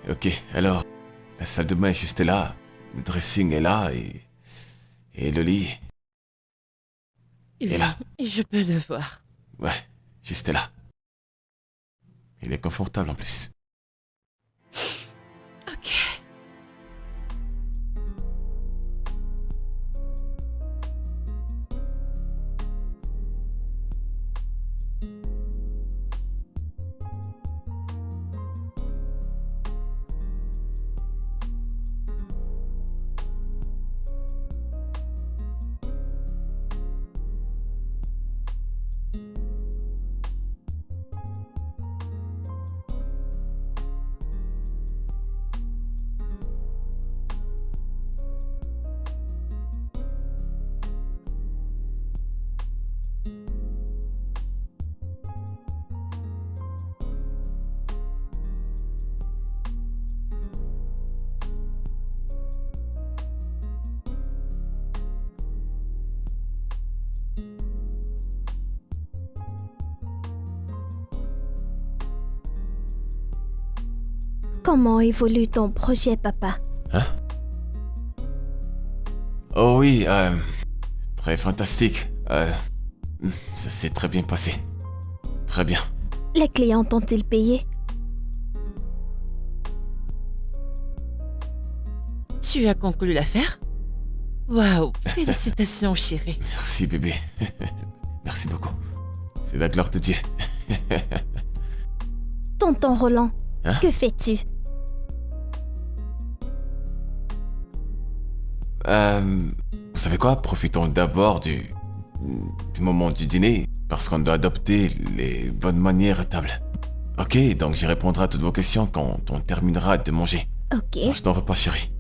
Ok, alors, la salle de bain est juste là, le dressing est là et le lit,
Oui,
là.
je peux le voir.
ouais, juste là. Il est confortable en plus.
Ok.
Comment évolue ton projet, papa?
Oh oui, très fantastique. Ça s'est très bien passé. Très bien.
Les clients t'ont-ils payé?
Tu as conclu l'affaire? Waouh, félicitations, chérie.
Merci bébé. Merci beaucoup. C'est la gloire de Dieu.
Tonton Roland,
Hein?
que fais-tu?
Vous savez quoi? Profitons d'abord du moment du dîner, parce qu'on doit adopter les bonnes manières à table. Ok, donc j'y répondrai à toutes vos questions quand on terminera de manger.
Ok.
Je t'en veux pas, chérie.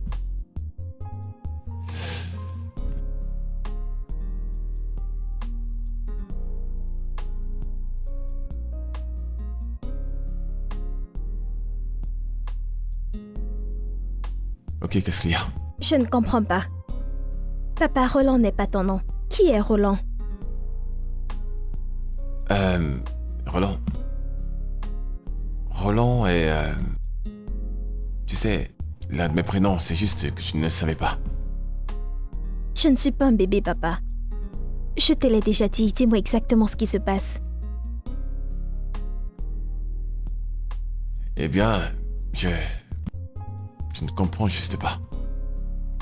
Ok, qu'est-ce qu'il y a?
Je ne comprends pas. Papa, Roland n'est pas ton nom. Qui est Roland?
Roland. Roland est... Tu sais, l'un de mes prénoms, c'est juste que tu ne le savais pas.
Je ne suis pas un bébé, papa. Je te l'ai déjà dit, dis-moi exactement ce qui se passe.
Eh bien, je ne comprends juste pas.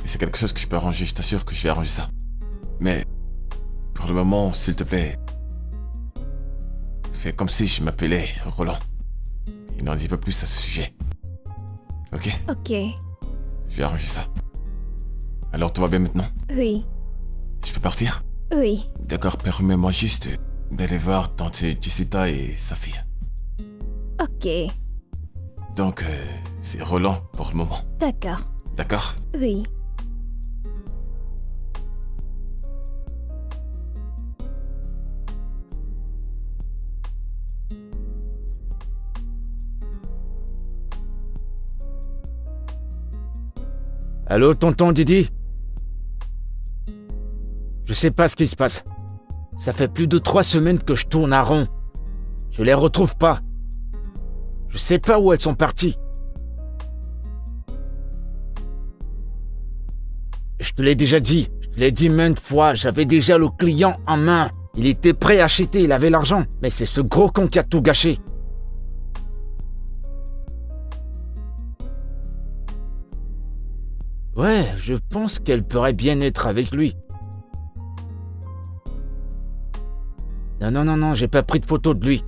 Et c'est quelque chose que je peux arranger, je t'assure que je vais arranger ça. Mais, pour le moment, s'il te plaît, fais comme si je m'appelais Roland. Et n'en dis pas plus à ce sujet. Ok?
Ok.
Je vais arranger ça. Alors, tout va bien maintenant?
Oui.
Je peux partir?
Oui.
D'accord, permets-moi juste d'aller voir tante Jessica et sa fille.
Ok.
Donc, c'est Roland pour le moment.
D'accord.
D'accord?
Oui.
Allô, tonton Didi? Je sais pas ce qui se passe. Ça fait plus de 3 semaines que je tourne à rond. Je les retrouve pas. Je sais pas où elles sont parties. Je te l'ai déjà dit. Je te l'ai dit maintes fois. J'avais déjà le client en main. Il était prêt à acheter. Il avait l'argent. Mais c'est ce gros con qui a tout gâché. Ouais, je pense qu'elle pourrait bien être avec lui. Non, j'ai pas pris de photo de lui.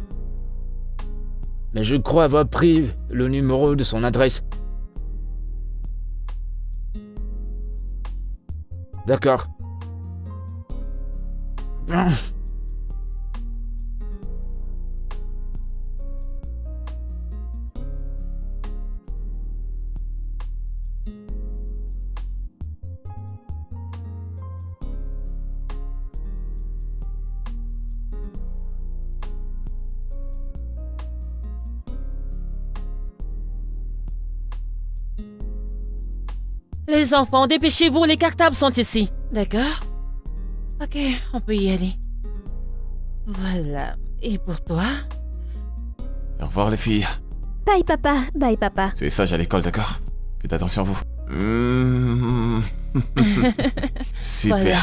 Mais je crois avoir pris le numéro de son adresse. D'accord.
Les enfants, dépêchez-vous, les cartables sont ici. D'accord? Ok, on peut y aller. Voilà. Et pour toi?
Au revoir les filles.
Bye, papa. Bye, papa.
Soyez sages à l'école, d'accord? Faites attention à vous. Super.
Voilà.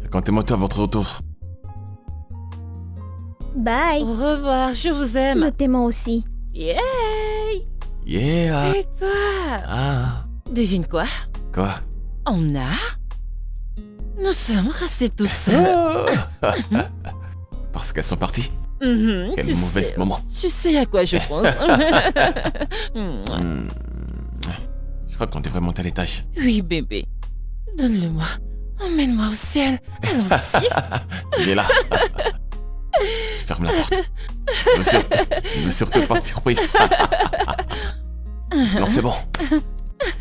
Racontez-moi tout à votre retour.
Bye.
Au revoir, je vous aime.
Nous t'aimons aussi.
Yeah!
Yeah.
Et toi?
Ah.
Devine quoi?
Quoi?
On a? Nous sommes restés tous seuls.
Parce qu'elles sont parties.
Mhm,
Quel
tu
mauvais
sais,
moment.
Tu sais à quoi je pense.
Je crois qu'on devrait monter à l'étage.
Oui, bébé. Donne-le-moi. Emmène-moi au ciel. Allons-y.
Il est là. Je ferme la porte. Je veux surtout pas de surprise. Non, c'est bon.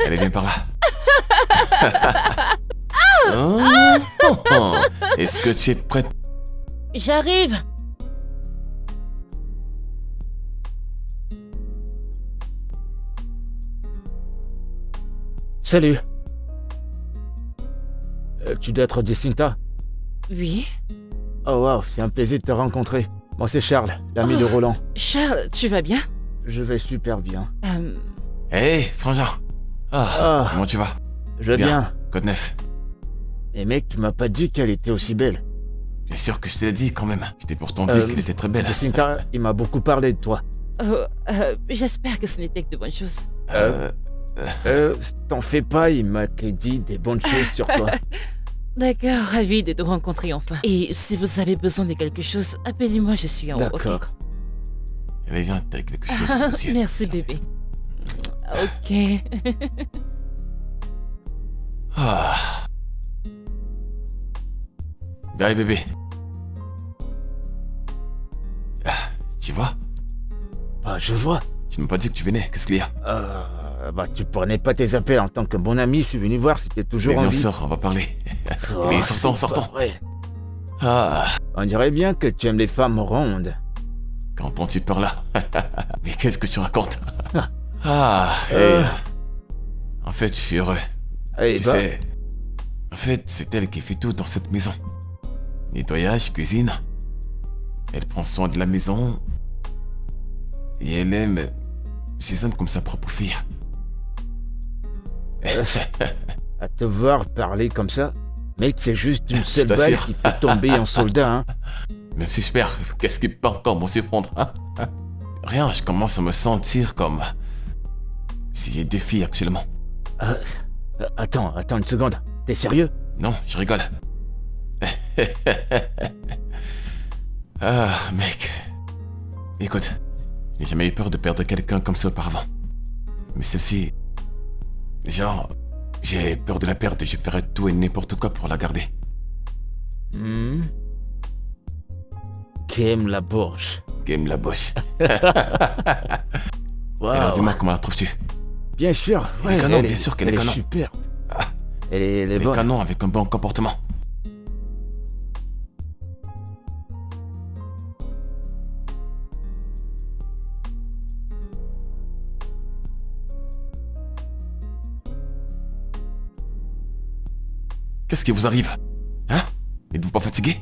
Elle est bien par là. Oh. Est-ce que tu es prête?
J'arrive.
Salut. Tu dois être Jacinta?
Oui.
Oh wow, c'est un plaisir de te rencontrer. Moi c'est Charles, l'ami de Roland.
Charles, tu vas bien?
Je vais super bien.
Hé, frangin.
Ah.
Comment tu vas?
Je vais bien.
Code 9.
Et mec, tu m'as pas dit qu'elle était aussi belle.
Bien sûr que je te l'ai dit quand même. Je t'ai pourtant dit qu'elle était très belle.
Jacinta, il m'a beaucoup parlé de toi.
J'espère que ce n'était que de bonnes choses.
T'en fais pas, il m'a que dit des bonnes choses sur toi.
D'accord, ravi de te rencontrer enfin. Et si vous avez besoin de quelque chose, appelez-moi, je suis en haut.
D'accord.
Ok.
Allez, viens, t'as quelque chose aussi.
Merci bébé. Ok.
Ah. Bye bébé. Ah, tu vois?
Ah, je vois.
Tu ne m'as pas dit que tu venais, qu'est-ce qu'il y a?
Tu prenais pas tes appels en tant que bon ami, je suis venu voir si t'es toujours
Mais
en
viens,
vie.
sors, on va parler.
Oh,
Allez, sortons,
c'est pas
sortons.
vrai.
Ah,
On dirait bien que tu aimes les femmes rondes.
qu'entends tu par là? Mais qu'est-ce que tu racontes?
Euh.
En fait, je suis heureux.
Eh
Tu
ben,
sais, en fait, c'est elle qui fait tout dans cette maison. Nettoyage, cuisine. Elle prend soin de la maison. Et elle aime Suzanne comme sa propre fille.
à te voir parler comme ça, mec, c'est juste une seule
Je
balle
t'assure.
qui peut tomber en soldat, hein.
Même si je perds, qu'est-ce qui peut encore m'en surprendre, hein? Rien, je commence à me sentir comme si j'ai 2 filles actuellement.
Attends une seconde. T'es sérieux?
Non, je rigole. Ah, mec. Écoute, j'ai jamais eu peur de perdre quelqu'un comme ça auparavant. Mais celle-ci... Genre, j'ai peur de la perdre et je ferais tout et n'importe quoi pour la garder.
Game la bourge.
Game la boche.
Waouh.
Alors dis-moi comment la trouves-tu?
Bien sûr.
Elle est canon, bien sûr qu'elle est canon.
Super.
Ah.
Elle est
Elle est
bonne.
canon avec un bon comportement. Qu'est-ce qui vous arrive? Hein? N'êtes-vous pas fatigué?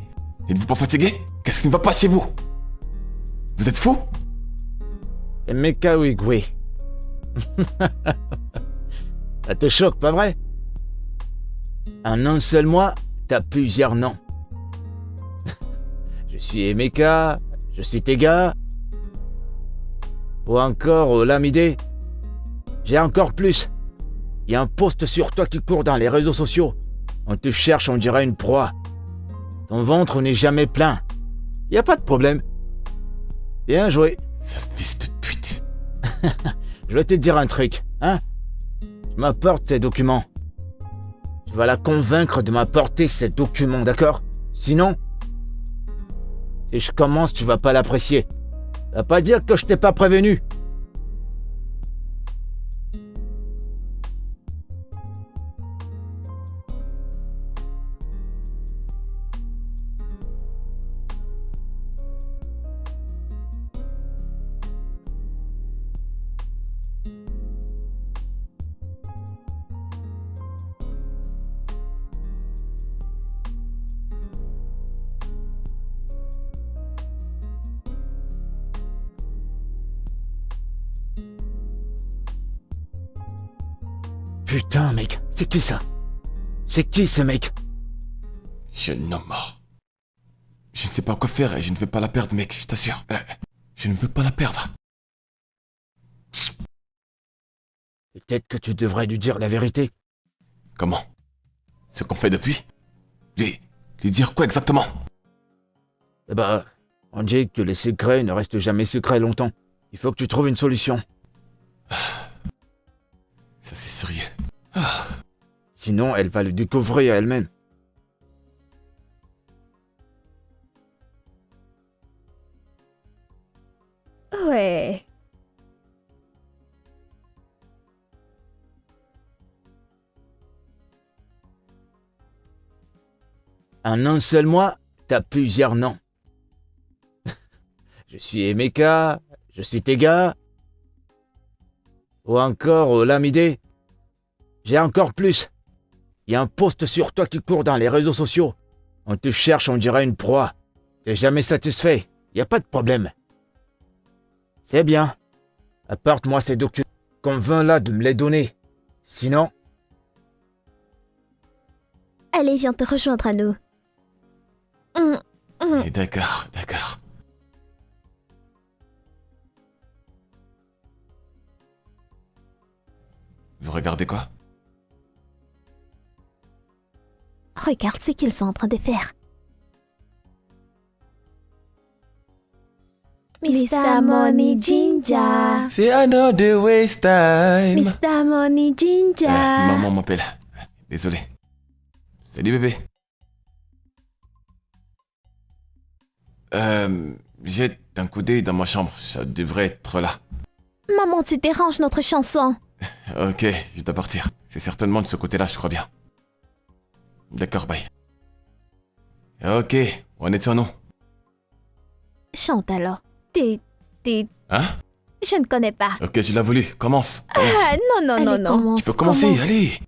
N'êtes-vous pas fatigué? Qu'est-ce qui ne va pas chez vous? Vous êtes fou?
Emeka Wigwe. Ça te choque, pas vrai? En un seul mois, t'as plusieurs noms. Je suis Emeka, je suis Tega. Ou encore Olamide. J'ai encore plus. Il y a un post sur toi qui court dans les réseaux sociaux. On te cherche, on dirait une proie. Ton ventre n'est jamais plein. Y a pas de problème. Bien joué.
Sale fils de pute.
Je vais te dire un truc, hein? Tu m'apportes ces documents. Tu vas la convaincre de m'apporter ces documents, d'accord? Sinon, si je commence, tu vas pas l'apprécier. Ça va pas dire que je t'ai pas prévenu. Putain, mec, c'est qui ça? C'est qui ce mec?
Jeune homme mort. Je ne sais pas quoi faire et je ne veux pas la perdre, mec, je t'assure. Je ne veux pas la perdre.
Peut-être que tu devrais lui dire la vérité.
Comment? Ce qu'on fait depuis? Lui dire quoi exactement?
Eh ben, on dit que les secrets ne restent jamais secrets longtemps. Il faut que tu trouves une solution.
Ça c'est sérieux.
Sinon, elle va le découvrir elle-même.
Ouais.
En un seul mois, t'as plusieurs noms. Je suis Emeka, je suis Tega. Ou encore Olamide. J'ai encore plus. Il y a un post sur toi qui court dans les réseaux sociaux. On te cherche, on dirait une proie. T'es jamais satisfait. Y a pas de problème. C'est bien. Apporte-moi ces documents. Convainc-la de me les donner. Sinon,
Allez, viens te rejoindre à nous.
Et d'accord. Vous regardez quoi?
Regarde ce qu'ils sont en train de faire. Mr. Money Ginger.
C'est another waste time.
Mr. Money Ginger.
Maman m'appelle. Désolé. Salut bébé. Jette un coup d'œil dans ma chambre, ça devrait être là.
Maman, tu déranges notre chanson.
Ok, je dois partir. C'est certainement de ce côté-là, je crois bien. D'accord, bye. Ok, on est sur nous.
Chante alors. T'es...
Hein?
Je ne connais pas.
Ok, je l'ai voulu. Commence. Commence.
Ah, non.
Tu peux commencer,
commence.
allez.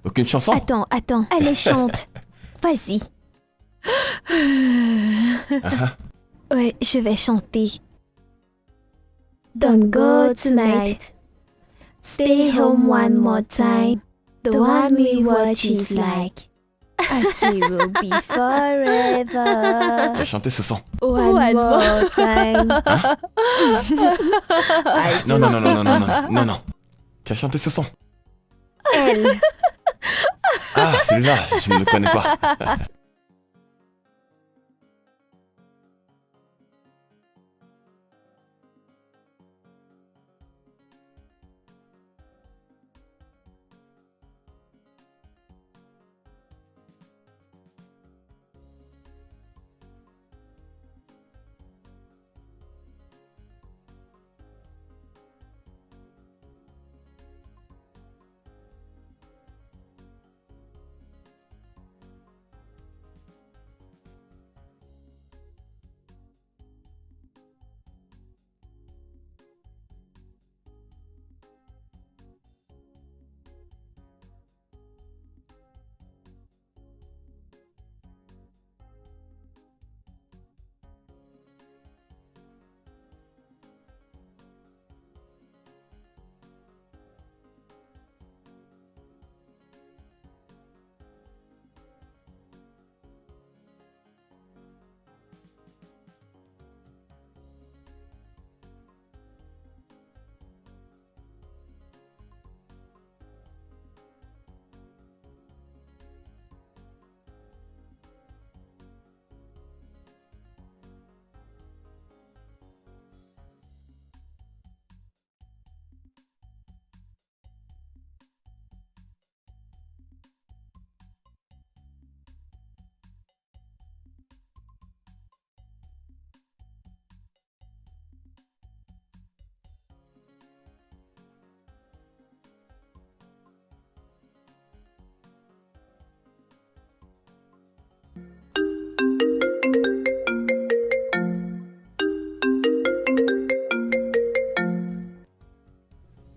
Aucune chanson?
Attends. Allez, chante. Vas-y. Ouais, je vais chanter. Don't go tonight. Stay home one more time. The one we watch is like. As we will be forever.
Tu as chanté ce son.
One more time.
Non. Tu as chanté ce son.
Elle.
Ah, celui-là, je ne le connais pas.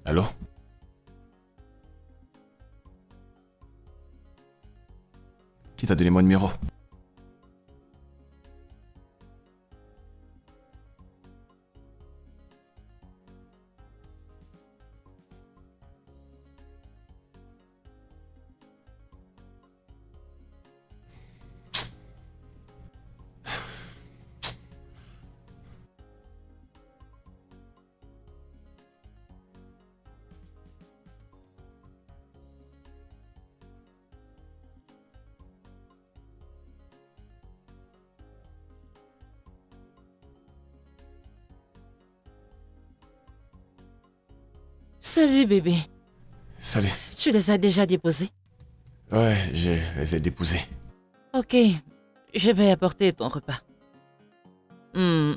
Allô? Qui t'a donné mon numéro?
Salut bébé.
Salut.
Tu les as déjà déposés?
Ouais, je les ai déposés.
Ok, je vais apporter ton repas. Hmm.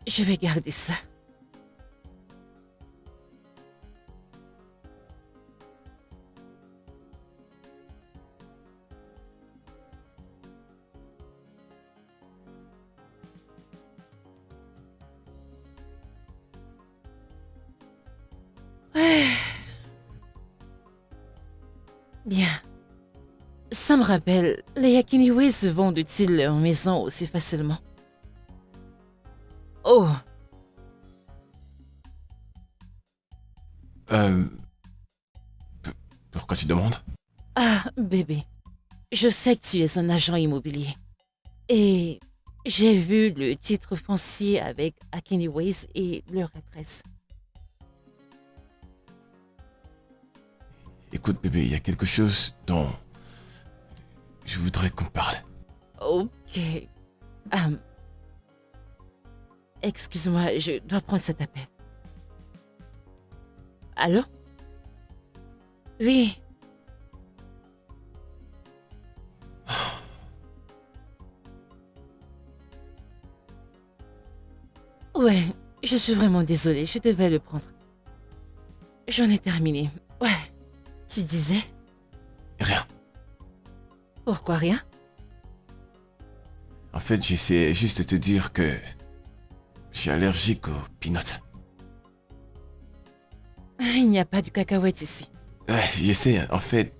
Je vais garder ça. Ouais, Bien. Ça me rappelle, les Yakiniway se vendent-ils leur maison aussi facilement? Oh,
Euh... Pourquoi tu demandes?
ah, bébé. Je sais que tu es un agent immobilier. Et j'ai vu le titre foncier avec Akiniways et leur adresse.
Écoute, bébé, il y a quelque chose dont je voudrais qu'on parle.
Ok. Hum, Excuse-moi, je dois prendre cet appel. Allô? Oui. Ouais, je suis vraiment désolée, je devais le prendre. J'en ai terminé. Ouais. Tu disais?
Rien.
Pourquoi rien?
En fait, j'essayais juste de te dire que je suis allergique aux peanuts.
Il n'y a pas de cacahuètes ici.
Ouais, j'essaie, en fait,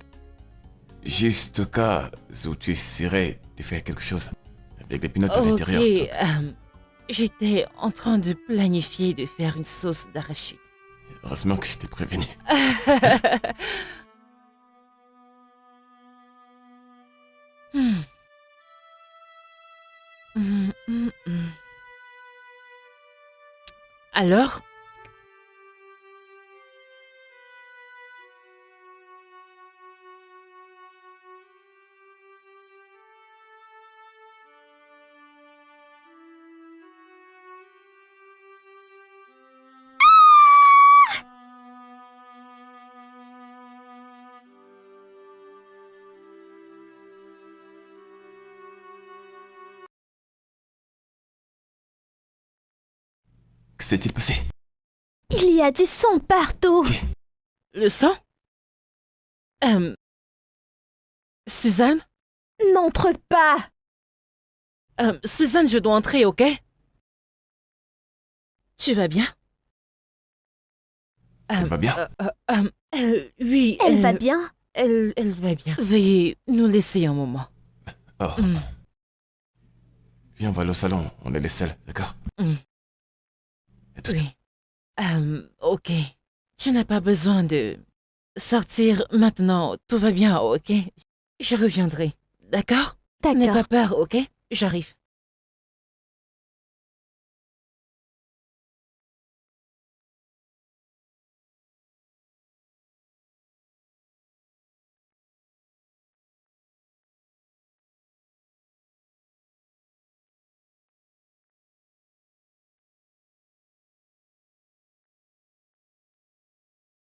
juste au cas où tu essaierais de faire quelque chose avec des peanuts à
Ok,
l'intérieur.
j'étais en train de planifier de faire une sauce d'arachide.
Heureusement que je t'ai prévenu.
Hmm. Hmm. Alors?
Que s'est-il passé?
Il y a du sang partout.
Le sang? Suzanne?
N'entre pas.
Suzanne, je dois entrer, ok? Tu vas bien?
Elle va bien?
Oui,
Elle va bien.
Elle va bien. Veuillez nous laisser un moment.
Oh.
Hmm.
Viens, on va aller au salon, on est les seuls, d'accord?
Hmm.
À toutes.
Oui. Ok. Tu n'as pas besoin de sortir maintenant. Tout va bien, ok? Je reviendrai. D'accord? N'aie pas
D'accord.
peur, ok? J'arrive.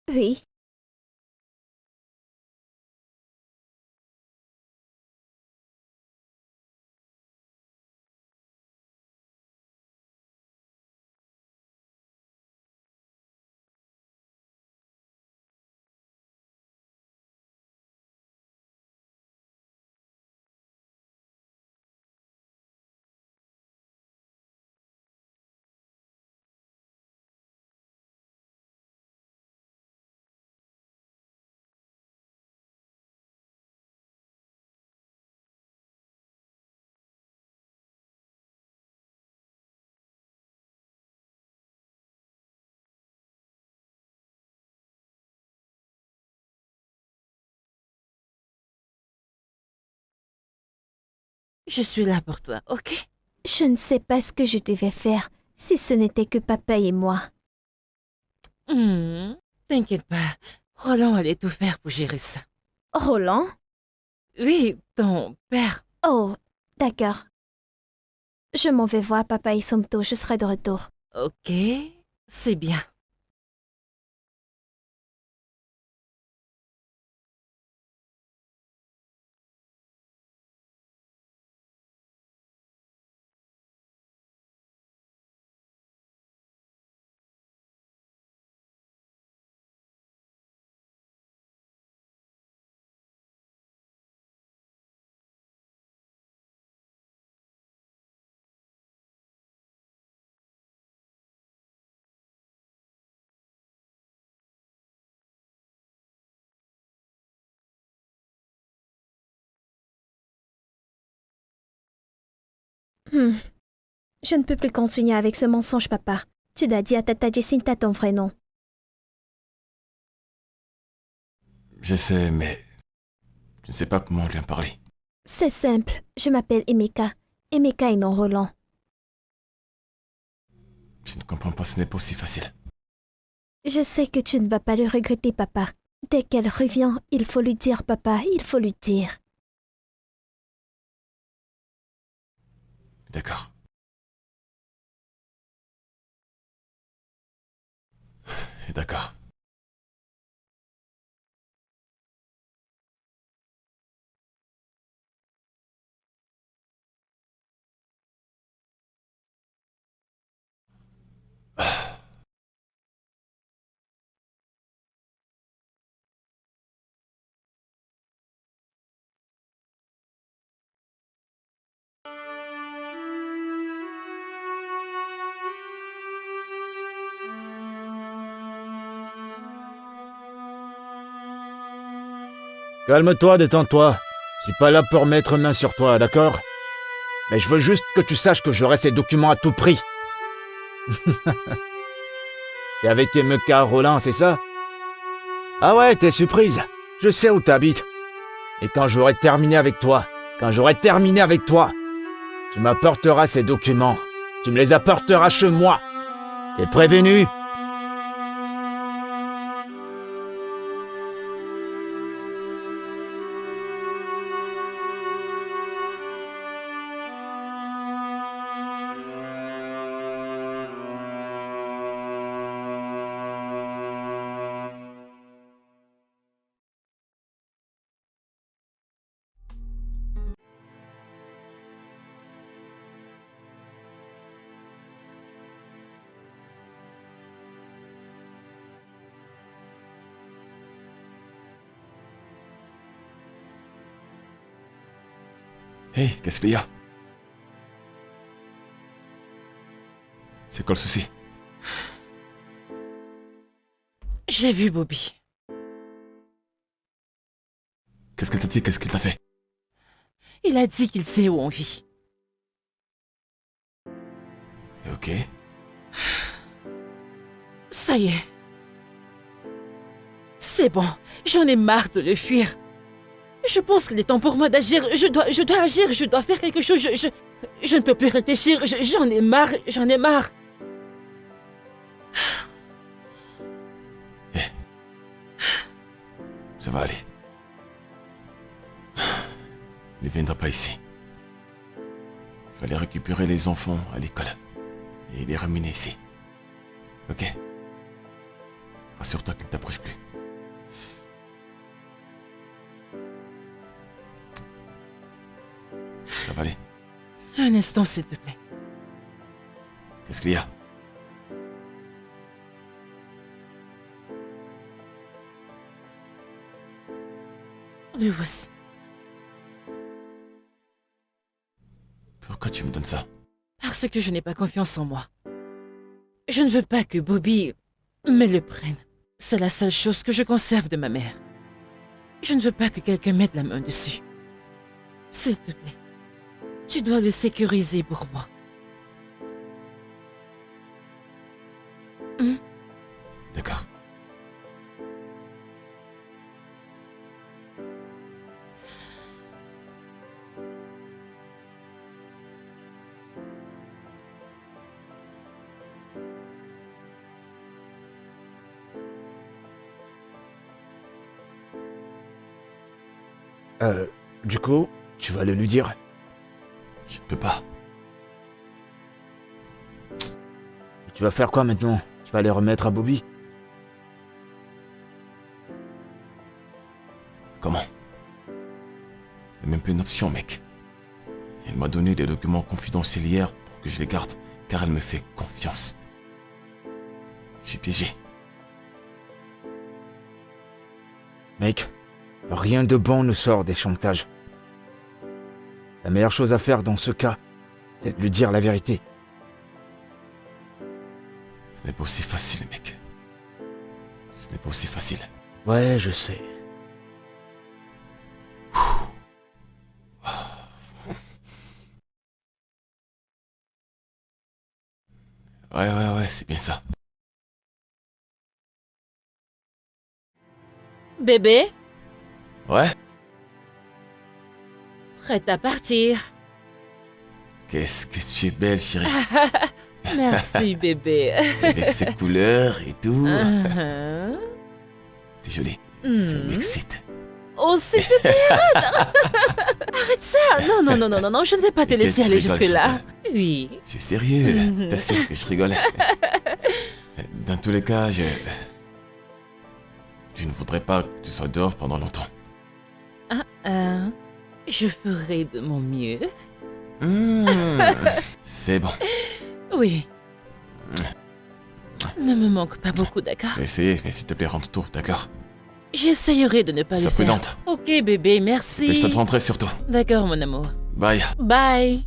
Oui.
Je suis là pour toi, ok?
Je ne sais pas ce que je devais faire si ce n'était que papa et moi.
T'inquiète pas. Roland allait tout faire pour gérer ça.
Roland?
Oui, ton père.
Oh, d'accord. Je m'en vais voir papa et Somto, je serai de retour.
Ok, c'est bien.
Je ne peux plus continuer avec ce mensonge, papa. Tu dois dire à Tata Jacinta ton vrai nom.
Je sais, mais je ne sais pas comment lui en parler.
C'est simple. Je m'appelle Emeka. Emeka et non Roland.
Je ne comprends pas, ce n'est pas aussi facile.
Je sais que tu ne vas pas le regretter, papa. Dès qu'elle revient, il faut lui dire, papa, il faut lui dire.
D'accord. D'accord.
Calme-toi, détends-toi. Je suis pas là pour mettre main sur toi, d'accord? Mais je veux juste que tu saches que j'aurai ces documents à tout prix. T'es avec Emeka Roland, c'est ça? Ah ouais, t'es surprise. Je sais où t'habites. Et quand j'aurai terminé avec toi, tu m'apporteras ces documents. Tu me les apporteras chez moi. T'es prévenu?
Hey, qu'est-ce qu'il y a? C'est quoi le souci?
J'ai vu Bobby.
Qu'est-ce qu'il t'a dit? Qu'est-ce qu'il t'a fait?
Il a dit qu'il sait où on vit.
Ok.
Ça y est. C'est bon, j'en ai marre de le fuir. Je pense qu'il est temps pour moi d'agir. Je dois agir, je dois faire quelque chose. Je ne peux plus réfléchir. J'en ai marre, j'en ai marre.
Ça va aller. Il ne viendra pas ici. Il fallait récupérer les enfants à l'école et les ramener ici. Ok? Rassure-toi qu'il ne t'approche plus. Ça va aller.
Un instant, s'il te plaît.
Qu'est-ce qu'il y a?
Le voici.
Pourquoi tu me donnes ça?
Parce que je n'ai pas confiance en moi. Je ne veux pas que Bobby me le prenne. C'est la seule chose que je conserve de ma mère. Je ne veux pas que quelqu'un mette la main dessus. S'il te plaît, tu dois le sécuriser pour moi.
D'accord.
Du coup, tu vas le lui dire.
Je ne peux pas.
Tu vas faire quoi maintenant? Tu vas les remettre à Bobby?
Comment? C'est même pas une option, mec. Elle m'a donné des documents confidentiels hier pour que je les garde, car elle me fait confiance. Je suis piégé.
Mec, rien de bon ne sort des chantages. La meilleure chose à faire dans ce cas, c'est de lui dire la vérité.
Ce n'est pas aussi facile, mec. Ce n'est pas aussi facile.
Ouais, je sais.
Ouais, c'est bien ça.
Bébé,
Ouais?
prête à partir.
Qu'est-ce que tu es belle, chérie.
Merci, bébé.
Avec ses couleurs et tout.
Uh-huh.
T'es jolie. Ça
Mhm.
m'excite.
Oh, c'est bébé, arrête ça. Non, je ne vais pas te
Ok,
laisser
je
aller
rigole,
jusque-là.
je
Oui.
Je suis sérieux,
Mhm.
je t'assure que je rigole. Dans tous les cas, je ne voudrais pas que tu sois dehors pendant longtemps.
Je ferai de mon mieux.
C'est bon.
Oui. Ne me manque pas beaucoup, d'accord?
Je vais essayer, mais s'il te plaît, rentre tôt, d'accord?
J'essayerai de ne pas le
Sois
faire.
prudente.
Ok, bébé, merci.
Et je te rentrer surtout.
D'accord, mon amour.
Bye.
Bye.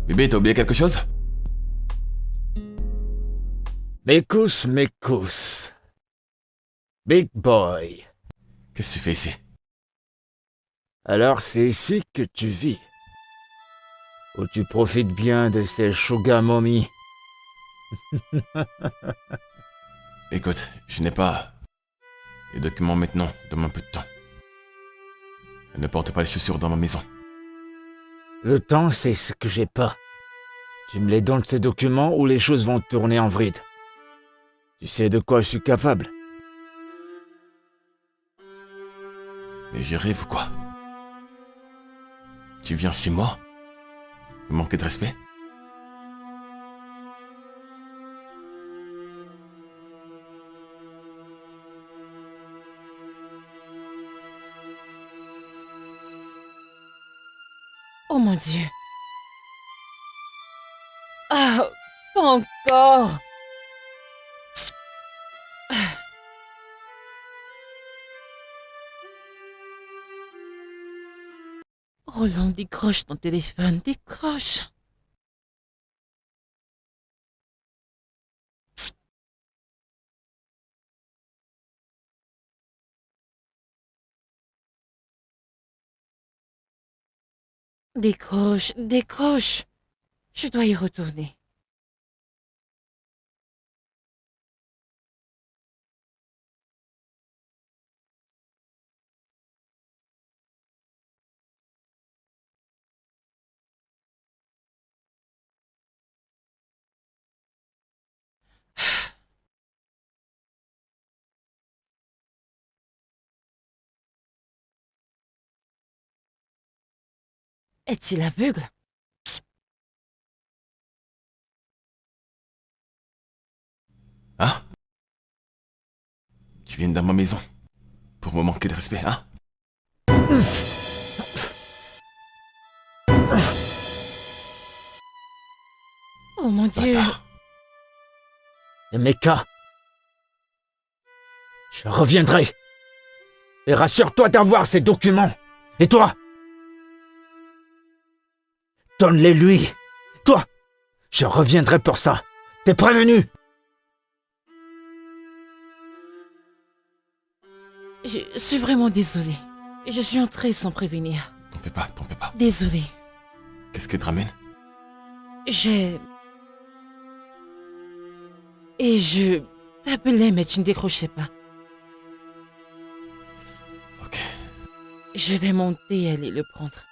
Bébé, t'as oublié quelque chose?
Mécous. Big boy.
Qu'est-ce que tu fais ici?
Alors c'est ici que tu vis. Où tu profites bien de ces sugar mommy.
Écoute, je n'ai pas les documents maintenant, donne-moi un peu de temps. Ne porte pas les chaussures dans ma maison.
Le temps, c'est ce que j'ai pas. Tu me les donnes ces documents ou les choses vont tourner en vrille. Tu sais de quoi je suis capable.
Mais je rêve ou quoi? Tu viens chez moi? Me manquer de respect?
Oh mon Dieu. Ah, pas encore. Roland, décroche ton téléphone, décroche. Décroche. Je dois y retourner. Est-il aveugle?
Hein? Tu viens dans ma maison pour me manquer de respect, hein?
Oh mon Dieu.
Bâtard.
Emeka, je reviendrai. Et rassure-toi d'avoir ces documents. Et toi? Donne-les lui. Toi, Je reviendrai pour ça. T'es prévenu?
Je suis vraiment désolée. Je suis entrée sans prévenir.
T'en fais pas, t'en fais pas.
Désolée.
Qu'est-ce qui te ramène?
Et je t'appelais, mais tu ne décrochais pas.
Ok.
Je vais monter et aller le prendre.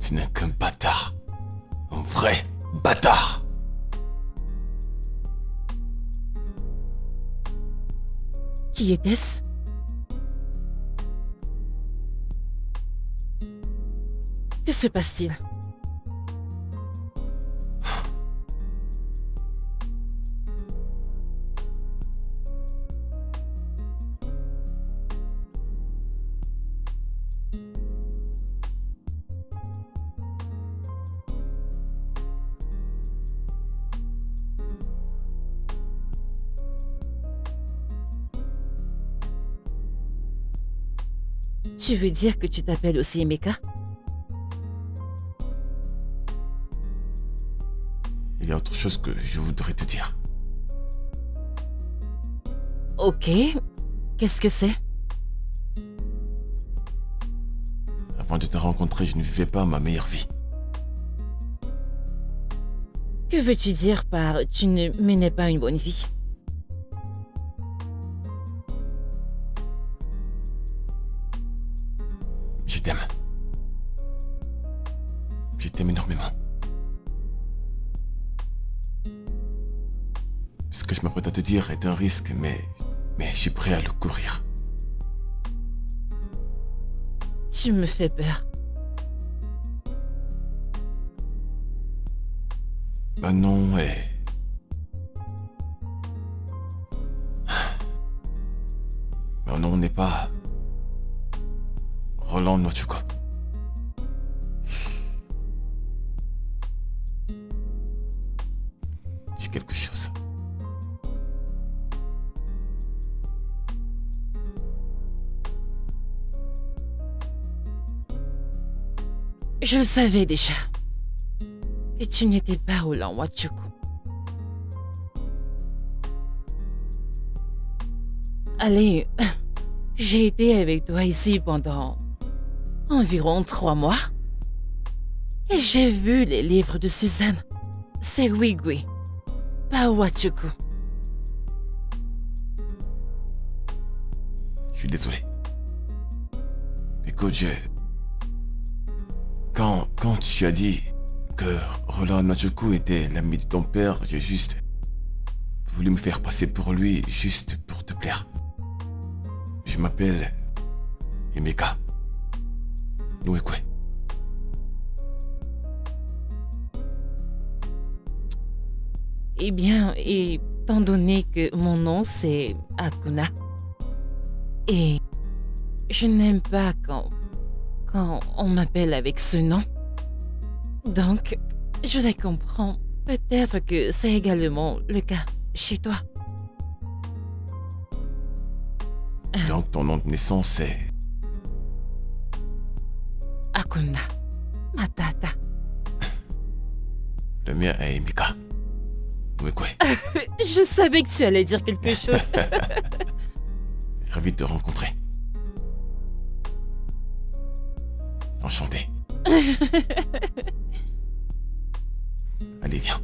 Tu n'es qu'un bâtard. Un vrai bâtard.
Qui était-ce? Que se passe-t-il? Tu veux dire que tu t'appelles aussi Emeka?
Il y a autre chose que je voudrais te dire.
Ok. Qu'est-ce que c'est?
Avant de te rencontrer, je ne vivais pas ma meilleure vie.
Que veux-tu dire par tu ne menais pas une bonne vie?
Je t'aime. Je t'aime énormément. Ce que je m'apprête à te dire est un risque, mais je suis prêt à le courir.
Tu me fais peur.
Manon est... Manon n'est pas... Roland Nwachukwu.
Je le savais déjà. Que tu n'étais pas Roland Wachuku. Allez, j'ai été avec toi ici pendant environ 3 mois. Et j'ai vu les livres de Suzanne. C'est Wigwe, pas Wachuku.
Je suis désolé. Écoute, Quand tu as dit que Roland Wachuku était l'ami de ton père, j'ai juste voulu me faire passer pour lui, juste pour te plaire. Je m'appelle Emeka Nwekwe.
Eh bien, étant donné que mon nom c'est Akuna, et je n'aime pas quand on m'appelle avec ce nom. Donc, je les comprends. Peut-être que c'est également le cas chez toi.
Donc ton nom de naissance c'est...
Akuna Matata.
Le mien est Emeka Nwekwe.
Je savais que tu allais dire quelque chose.
Ravi de te rencontrer. Enchanté. Allez, viens.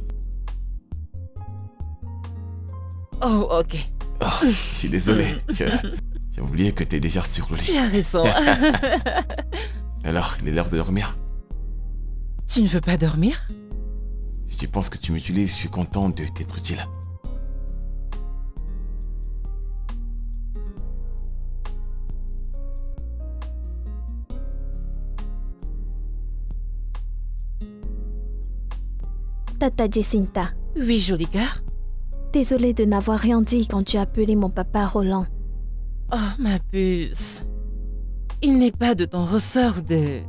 Oh, ok.
Oh, je suis désolé. J'ai oublié que t'es déjà sur le
Tu
lit.
as raison.
Alors, il est l'heure de dormir.
Tu ne veux pas dormir?
Si tu penses que tu m'utilises, je suis content de t'être utile.
Tata Jacinta,
Oui, joli cœur.
désolée de n'avoir rien dit quand tu as appelé mon papa Roland.
Oh, ma puce. Il n'est pas de ton ressort de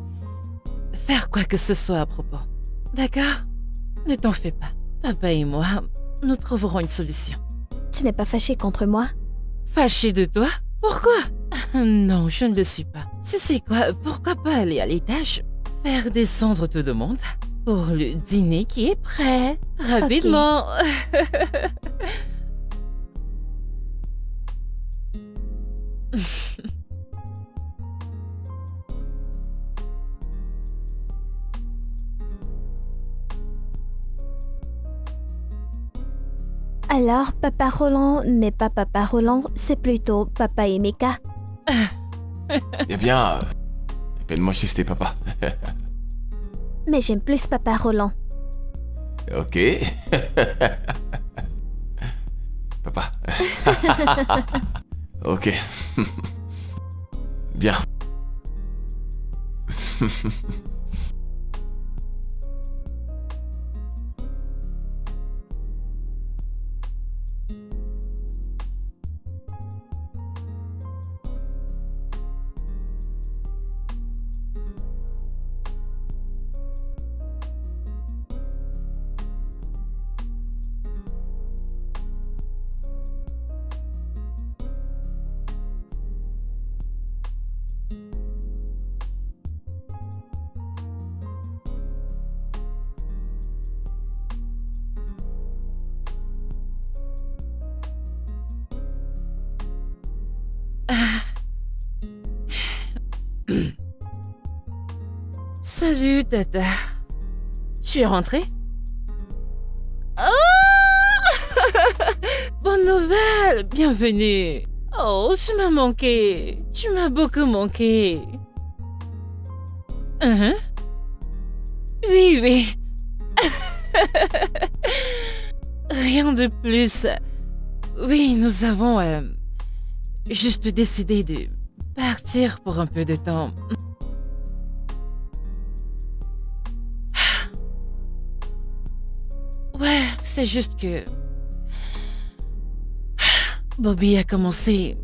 faire quoi que ce soit à propos. D'accord? Ne t'en fais pas. Papa et moi, nous trouverons une solution.
Tu n'es pas fâché contre moi?
Fâché de toi? Pourquoi? Non, je ne le suis pas. Tu sais quoi? Pourquoi pas aller à l'étage? Faire descendre tout le monde pour le dîner qui est prêt. Rapidement.
Alors, papa Roland n'est pas papa Roland, c'est plutôt papa Emeka.
Eh bien, appelle-moi juste tes papa.
Mais j'aime plus papa Roland.
Ok. Papa. Ok. Bien.
Salut, Tata. Tu es rentrée? Oh! Bonne nouvelle! Bienvenue! Oh, tu m'as manqué. Tu m'as beaucoup manqué. Oui, oui. Rien de plus. Oui, nous avons juste décidé de partir pour un peu de temps. Ouais, c'est juste que Bobby a commencé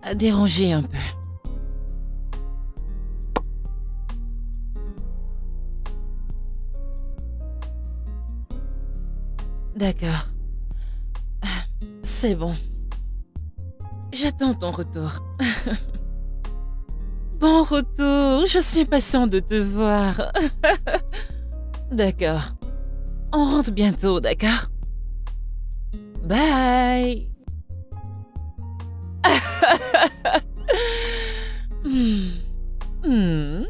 à déranger un peu. D'accord. C'est bon. J'attends ton retour. Bon retour, je suis impatient de te voir. D'accord. On rentre bientôt, d'accord? Bye. Hmm. Hmm.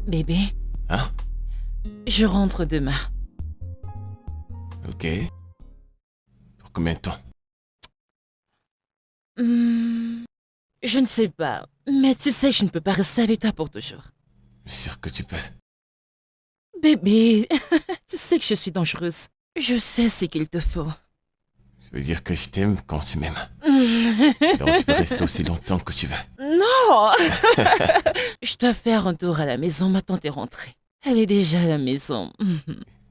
Bébé,
Hein?
je rentre demain.
Ok. Pour combien de temps?
Je ne sais pas, mais tu sais que je ne peux pas rester avec toi pour toujours.
Sûr que tu peux.
Bébé, tu sais que je suis dangereuse. Je sais ce qu'il te faut.
Ça veut dire que je t'aime quand tu m'aimes. Donc tu peux rester aussi longtemps que tu veux.
Non. Je dois faire un tour à la maison, ma tante est rentrée. Elle est déjà à la maison.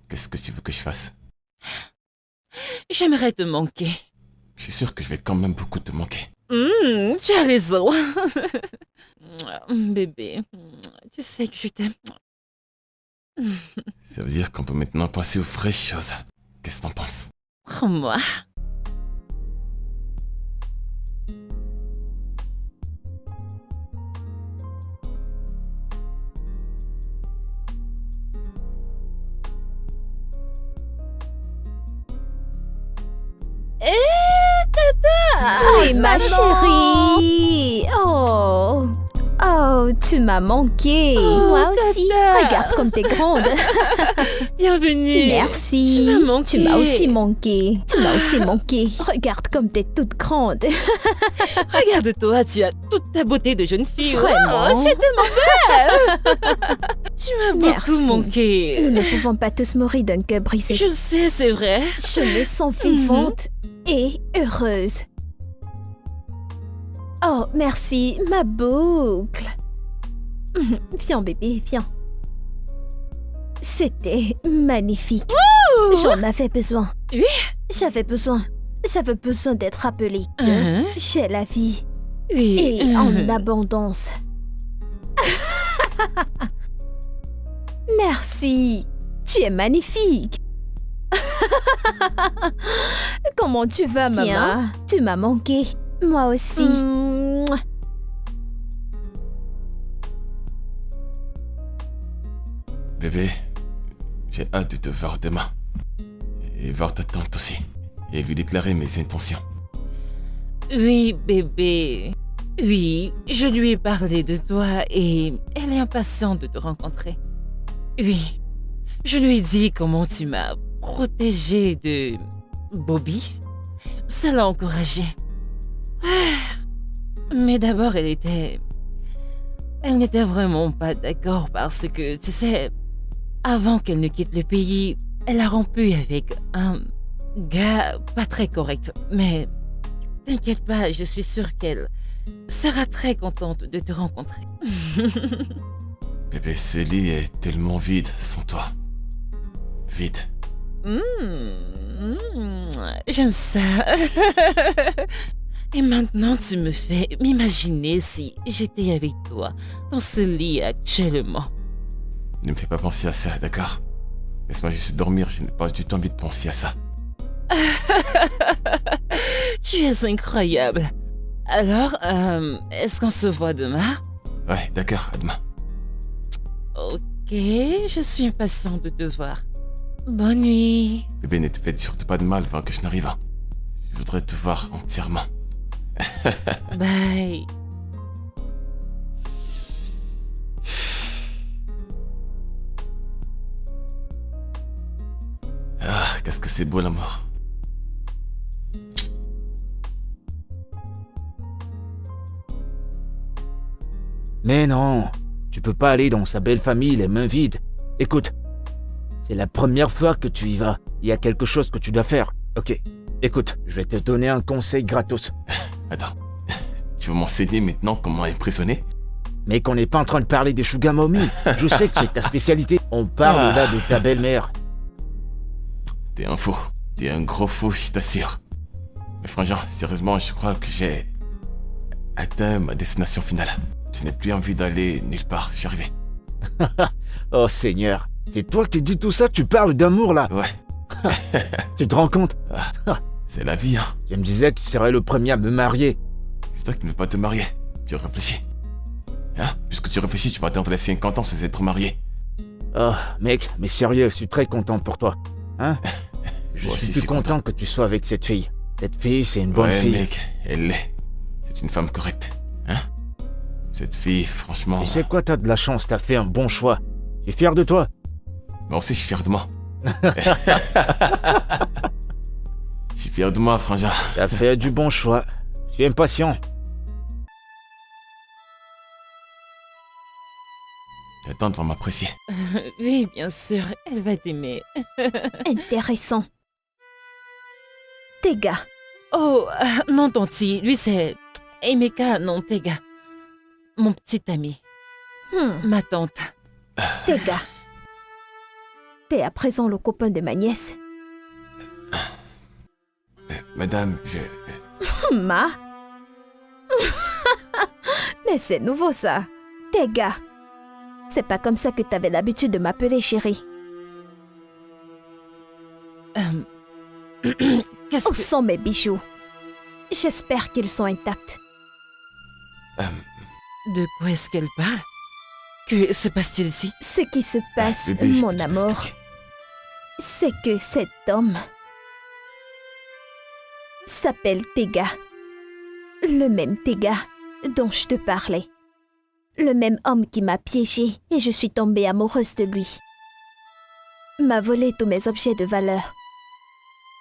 Qu'est-ce que tu veux que je fasse?
J'aimerais te manquer.
Je suis sûr que je vais quand même beaucoup te manquer.
Tu as raison. Bébé, tu sais que je t'aime.
Ça veut dire qu'on peut maintenant passer aux vraies choses. Qu'est-ce que t'en penses?
Oh, moi.
Oui, ma chérie. Oh. Oh, tu m'as manqué.
Oh,
Moi aussi.
Tata.
Regarde comme t'es grande.
Bienvenue.
Merci.
Tu m'as manqué.
Tu m'as aussi manqué. Tu m'as aussi manqué. Regarde comme t'es toute grande.
Regarde-toi, tu as toute ta beauté de jeune fille.
Vraiment?
Oh, tu es tellement belle. Tu m'as
Merci.
beaucoup manqué.
Nous ne pouvons pas tous mourir d'un cœur brisé.
Je sais, c'est vrai.
Je me sens vivante et heureuse. Oh, merci, ma boucle. Viens, bébé, viens. C'était magnifique. J'en avais besoin.
Oui?
J'avais besoin d'être rappelée que
Hein?
j'ai la vie
Oui.
et en abondance. Merci. Tu es magnifique. Comment tu vas, maman?
Tiens.
Tu m'as manqué. Moi aussi. Mouah.
Bébé, j'ai hâte de te voir demain. Et voir ta tante aussi. Et lui déclarer mes intentions.
Oui, bébé. Oui, je lui ai parlé de toi et elle est impatiente de te rencontrer. Oui, je lui ai dit comment tu m'as protégée de Bobby. Ça l'a encouragée. Mais d'abord, elle n'était vraiment pas d'accord parce que, tu sais, avant qu'elle ne quitte le pays, elle a rompu avec un gars pas très correct. Mais t'inquiète pas, je suis sûre qu'elle sera très contente de te rencontrer.
Bébé, ce lit est tellement vide sans toi. Vide.
J'aime ça. Et maintenant, tu me fais m'imaginer si j'étais avec toi dans ce lit actuellement.
Ne me fais pas penser à ça, d'accord? Laisse-moi juste dormir, je n'ai pas du tout envie de penser à ça.
Tu es incroyable. Alors, est-ce qu'on se voit demain?
Ouais, d'accord, à demain.
Ok, je suis impatiente de te voir. Bonne nuit.
Bébé, ne te fais surtout pas de mal avant que je n'arrive. Je voudrais te voir entièrement.
Bye.
qu'est-ce que c'est beau l'amour.
Mais non, tu peux pas aller dans sa belle famille les mains vides. Écoute, c'est la première fois que tu y vas. Il y a quelque chose que tu dois faire. Ok, écoute, je vais te donner un conseil gratos.
Attends, tu veux m'enseigner maintenant comment impressionner?
Mais qu'on n'est pas en train de parler des sugar mommy. Je sais que c'est ta spécialité. On parle là de ta belle-mère.
T'es un faux. T'es un gros faux, je t'assure. Mais frangin, sérieusement, je crois que j'ai atteint ma destination finale. Je n'ai plus envie d'aller nulle part, je suis arrivé.
Oh Seigneur, c'est toi qui dis tout ça, tu parles d'amour là.
Ouais,
Tu te rends compte?
c'est la vie, hein.
Je me disais que tu serais le premier à me marier.
C'est toi qui ne veux pas te marier. Tu réfléchis. Hein? Puisque tu réfléchis, tu vas attendre les 50 ans sans être marié.
Oh mec, mais sérieux, je suis très content pour toi. Hein? Je
Moi
suis
aussi,
plus
je suis
content que tu sois avec cette fille. Cette fille, c'est une bonne
Ouais,
fille.
mec, elle l'est. C'est une femme correcte. Hein? Cette fille, franchement...
Tu sais quoi, t'as de la chance, t'as fait un bon choix. Je suis fier de toi.
Moi aussi, je suis fier de moi. Je suis fier de moi, frangin.
T'as fait du bon choix. Je suis impatient.
J'attends de voir m'apprécier.
Oui, bien sûr, elle va t'aimer.
Intéressant. Tega.
Oh, non, Tonti, lui c'est Emeka Nontega. Mon petit ami, ma tante.
Tega. T'es à présent le copain de ma nièce.
Madame, je...
Ma. Mais c'est nouveau ça. Tega. C'est pas comme ça que t'avais l'habitude de m'appeler chérie.
Qu'est-ce
Où
que...
sont mes bijoux? J'espère qu'ils sont intacts.
De quoi est-ce qu'elle parle? Que se passe-t-il ici?
Ce qui se passe,
bébé, je peux
mon
te
amour,
l'expliquer.
c'est que cet homme s'appelle Tega. Le même Tega dont je te parlais. Le même homme qui m'a piégée et je suis tombée amoureuse de lui. M'a volé tous mes objets de valeur,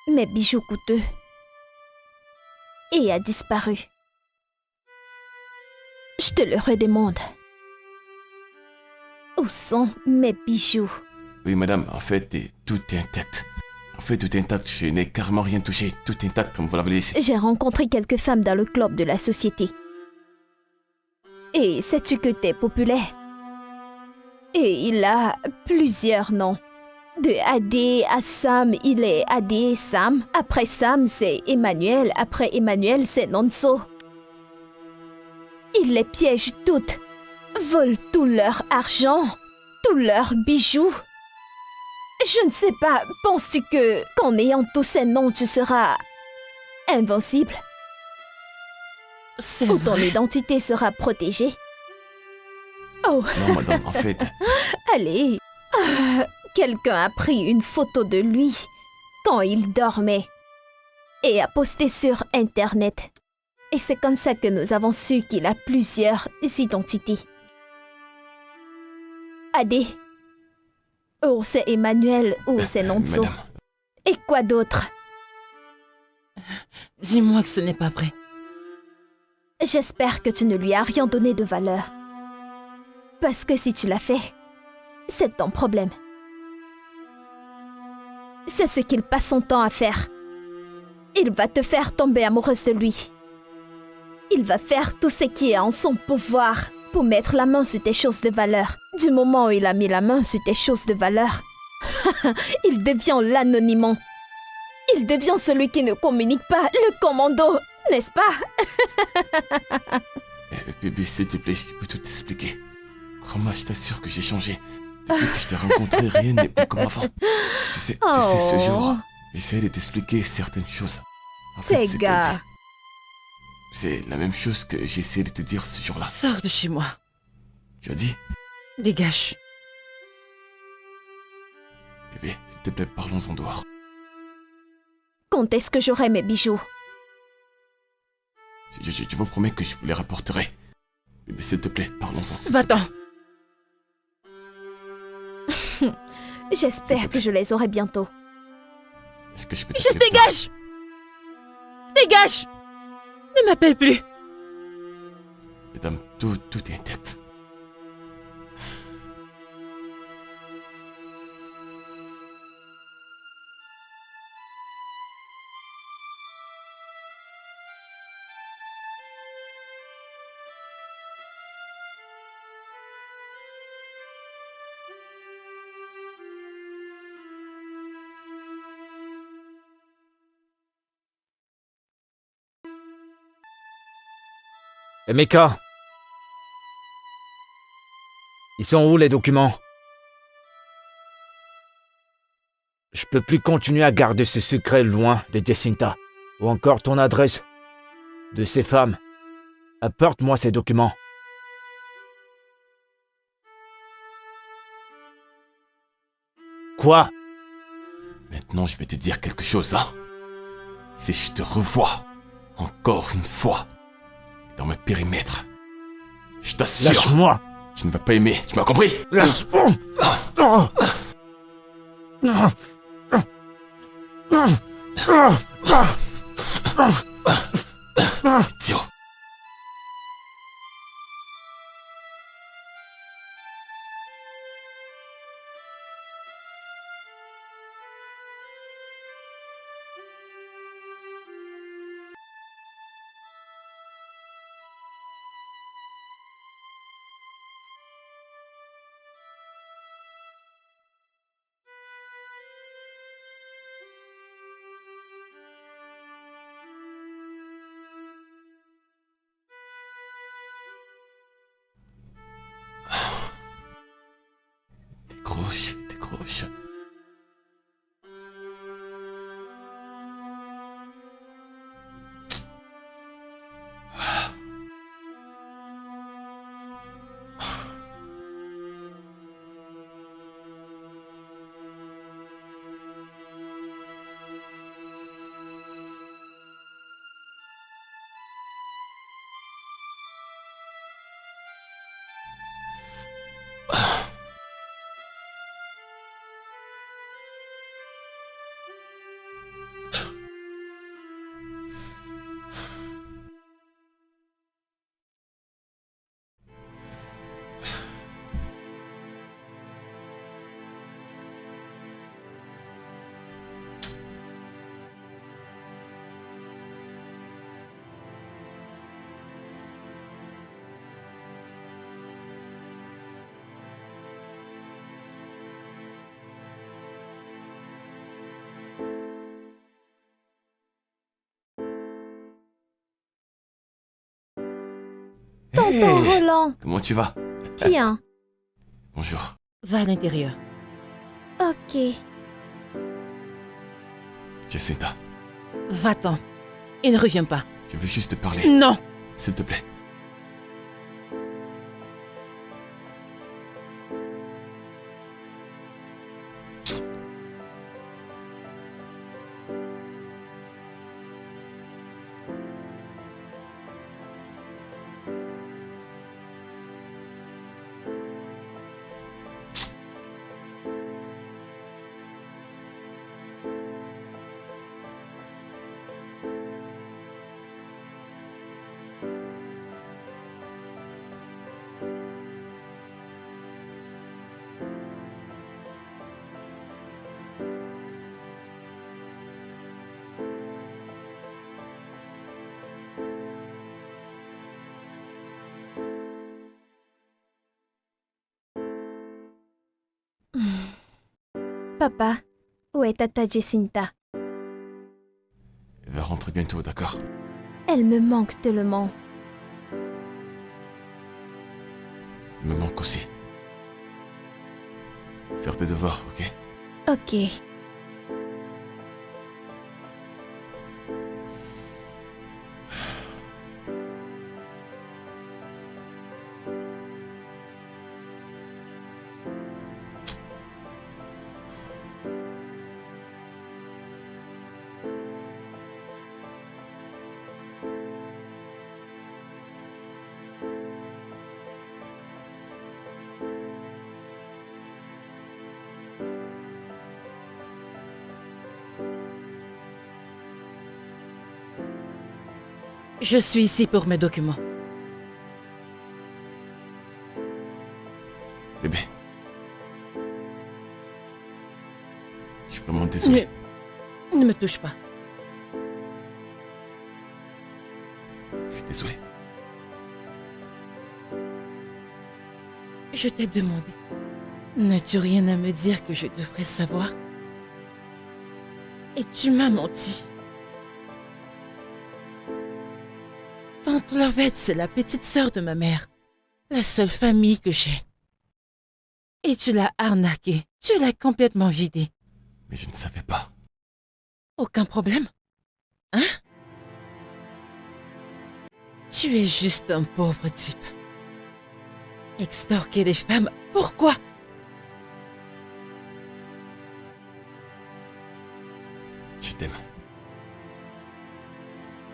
mes bijoux coûteux, et a disparu. Je te le redemande. Où sont mes bijoux?
Oui, madame, en fait, tout est intact. En fait, tout est intact. Je n'ai carrément rien touché. Tout est intact, comme vous l'avez laissé.
J'ai rencontré quelques femmes dans le club de la société. Et sais-tu que t'es populaire? Et il a plusieurs noms. De Adé à Sam, il est Adé Sam. Après Sam, c'est Emmanuel. Après Emmanuel, c'est Nonso. Il les piège toutes. Vole tout leur argent, tous leurs bijoux. Je ne sais pas, penses-tu que qu'en ayant tous ces noms, tu seras invincible?
C'est
Ou ton
vrai.
identité sera protégée? Oh,
Non, madame, en fait...
allez. Quelqu'un a pris une photo de lui quand il dormait et a posté sur Internet. Et c'est comme ça que nous avons su qu'il a plusieurs identités. Adé. Ou c'est Emmanuel ou c'est Nonso.
Madame,
Et quoi d'autre?
Dis-moi que ce n'est pas vrai.
J'espère que tu ne lui as rien donné de valeur. Parce que si tu l'as fait, c'est ton problème. C'est ce qu'il passe son temps à faire. Il va te faire tomber amoureuse de lui. Il va faire tout ce qui est en son pouvoir pour mettre la main sur tes choses de valeur. Du moment où il a mis la main sur tes choses de valeur, il devient l'anonymat. Il devient celui qui ne communique pas, le commando, n'est-ce pas?
bébé, s'il te plaît, je peux tout t'expliquer. Crois-moi, je t'assure que j'ai changé. Depuis que je t'ai rencontré, rien n'est plus comme avant. Tu sais, ce jour, j'essayais de t'expliquer certaines choses. En fait, ce que
Tega.
dit, c'est la même chose que j'ai essayé de te dire ce jour-là.
Sors de chez moi.
Tu as dit,
Dégage.
bébé, s'il te plaît, parlons en dehors.
Quand est-ce que j'aurai mes bijoux?
Je vous promets que je vous les rapporterai. Bébé, s'il te plaît, parlons-en. s'il te plaît.
Va-t'en.
J'espère que je les aurai bientôt.
Est-ce que je peux te
Juste
faire peur?
dégage! Dégage! Ne m'appelle plus!
Madame, tout est intact.
Emeka, ils sont où les documents? Je peux plus continuer à garder ce secret loin de Jacinta. Ou encore ton adresse de ces femmes. Apporte-moi ces documents. Quoi?
Maintenant, je vais te dire quelque chose, hein. Si je te revois, encore une fois, dans mes périmètres, je t'assure,
Lâche-moi!
tu ne vas pas aimer, tu m'as compris?
Lâche-moi!
Tio. Décroche.
Tonton Roland,
Comment tu vas?
tiens.
Bonjour.
Va à l'intérieur.
Ok.
Jacinta,
Va-t'en. Et ne reviens pas.
je veux juste te parler,
Non!
s'il te plaît.
Papa, où est Tata Jacinta?
Elle va rentrer bientôt, d'accord?
Elle me manque tellement.
Il me manque aussi. Faire tes devoirs, ok?
Ok.
Je suis ici pour mes documents.
Bébé. Je suis vraiment désolé.
Ne me touche pas.
Je suis désolé.
Je t'ai demandé. N'as-tu rien à me dire que je devrais savoir? Et tu m'as menti. Tante Lovette, c'est la petite sœur de ma mère. La seule famille que j'ai. Et tu l'as arnaquée. Tu l'as complètement vidée.
Mais je ne savais pas.
Aucun problème? Hein? Tu es juste un pauvre type. Extorquer des femmes, pourquoi?
Je t'aime.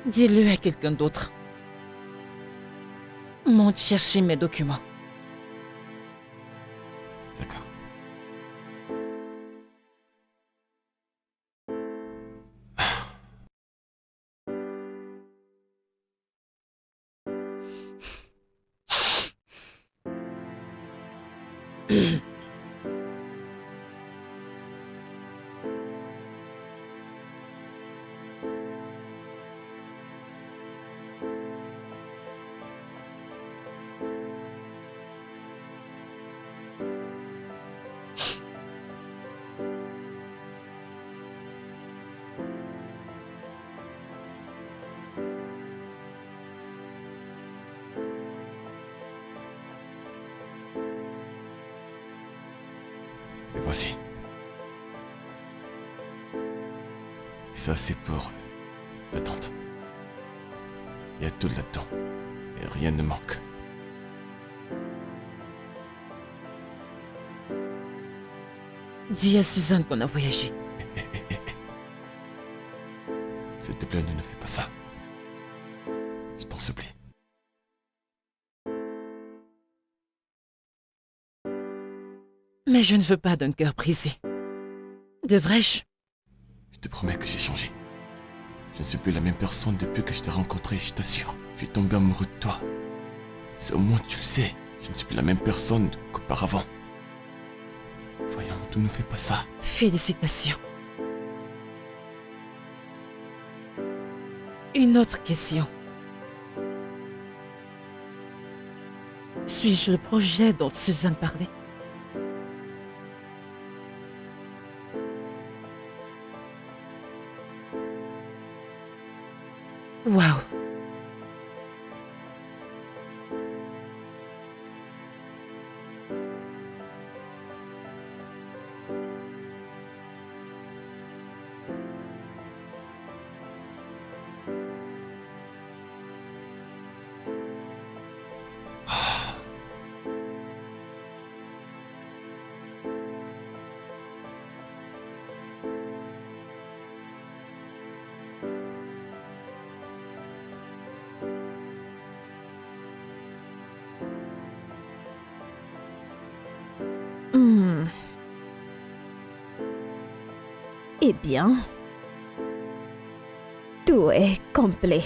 Dis-le à quelqu'un d'autre. Monte chercher mes documents.
D'accord. Et voici. Ça, c'est pour ta tante. Il y a tout là-dedans. Et rien ne manque.
Dis à Suzanne qu'on a voyagé.
S'il te plaît, ne fais pas ça. Je t'en supplie.
Mais je ne veux pas d'un cœur brisé. Devrais-je?
Je te promets que j'ai changé. Je ne suis plus la même personne depuis que je t'ai rencontré, je t'assure. Je suis tombé amoureux de toi. C'est au moins tu le sais. Je ne suis plus la même personne qu'auparavant. Voyons, tu ne fais pas ça.
Félicitations. Une autre question. Suis-je le projet dont Suzanne parlait? Waouh!
Eh bien, tout est complet.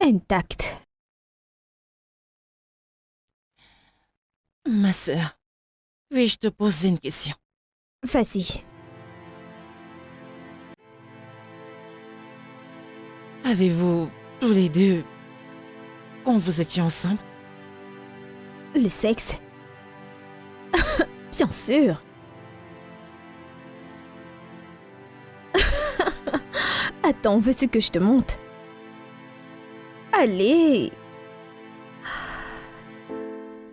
Intact.
Ma sœur, puis-je te poser une question?
Vas-y.
Avez-vous, tous les deux, quand vous étiez ensemble?
Le sexe? Bien sûr. Attends, veux-tu que je te montre? Allez.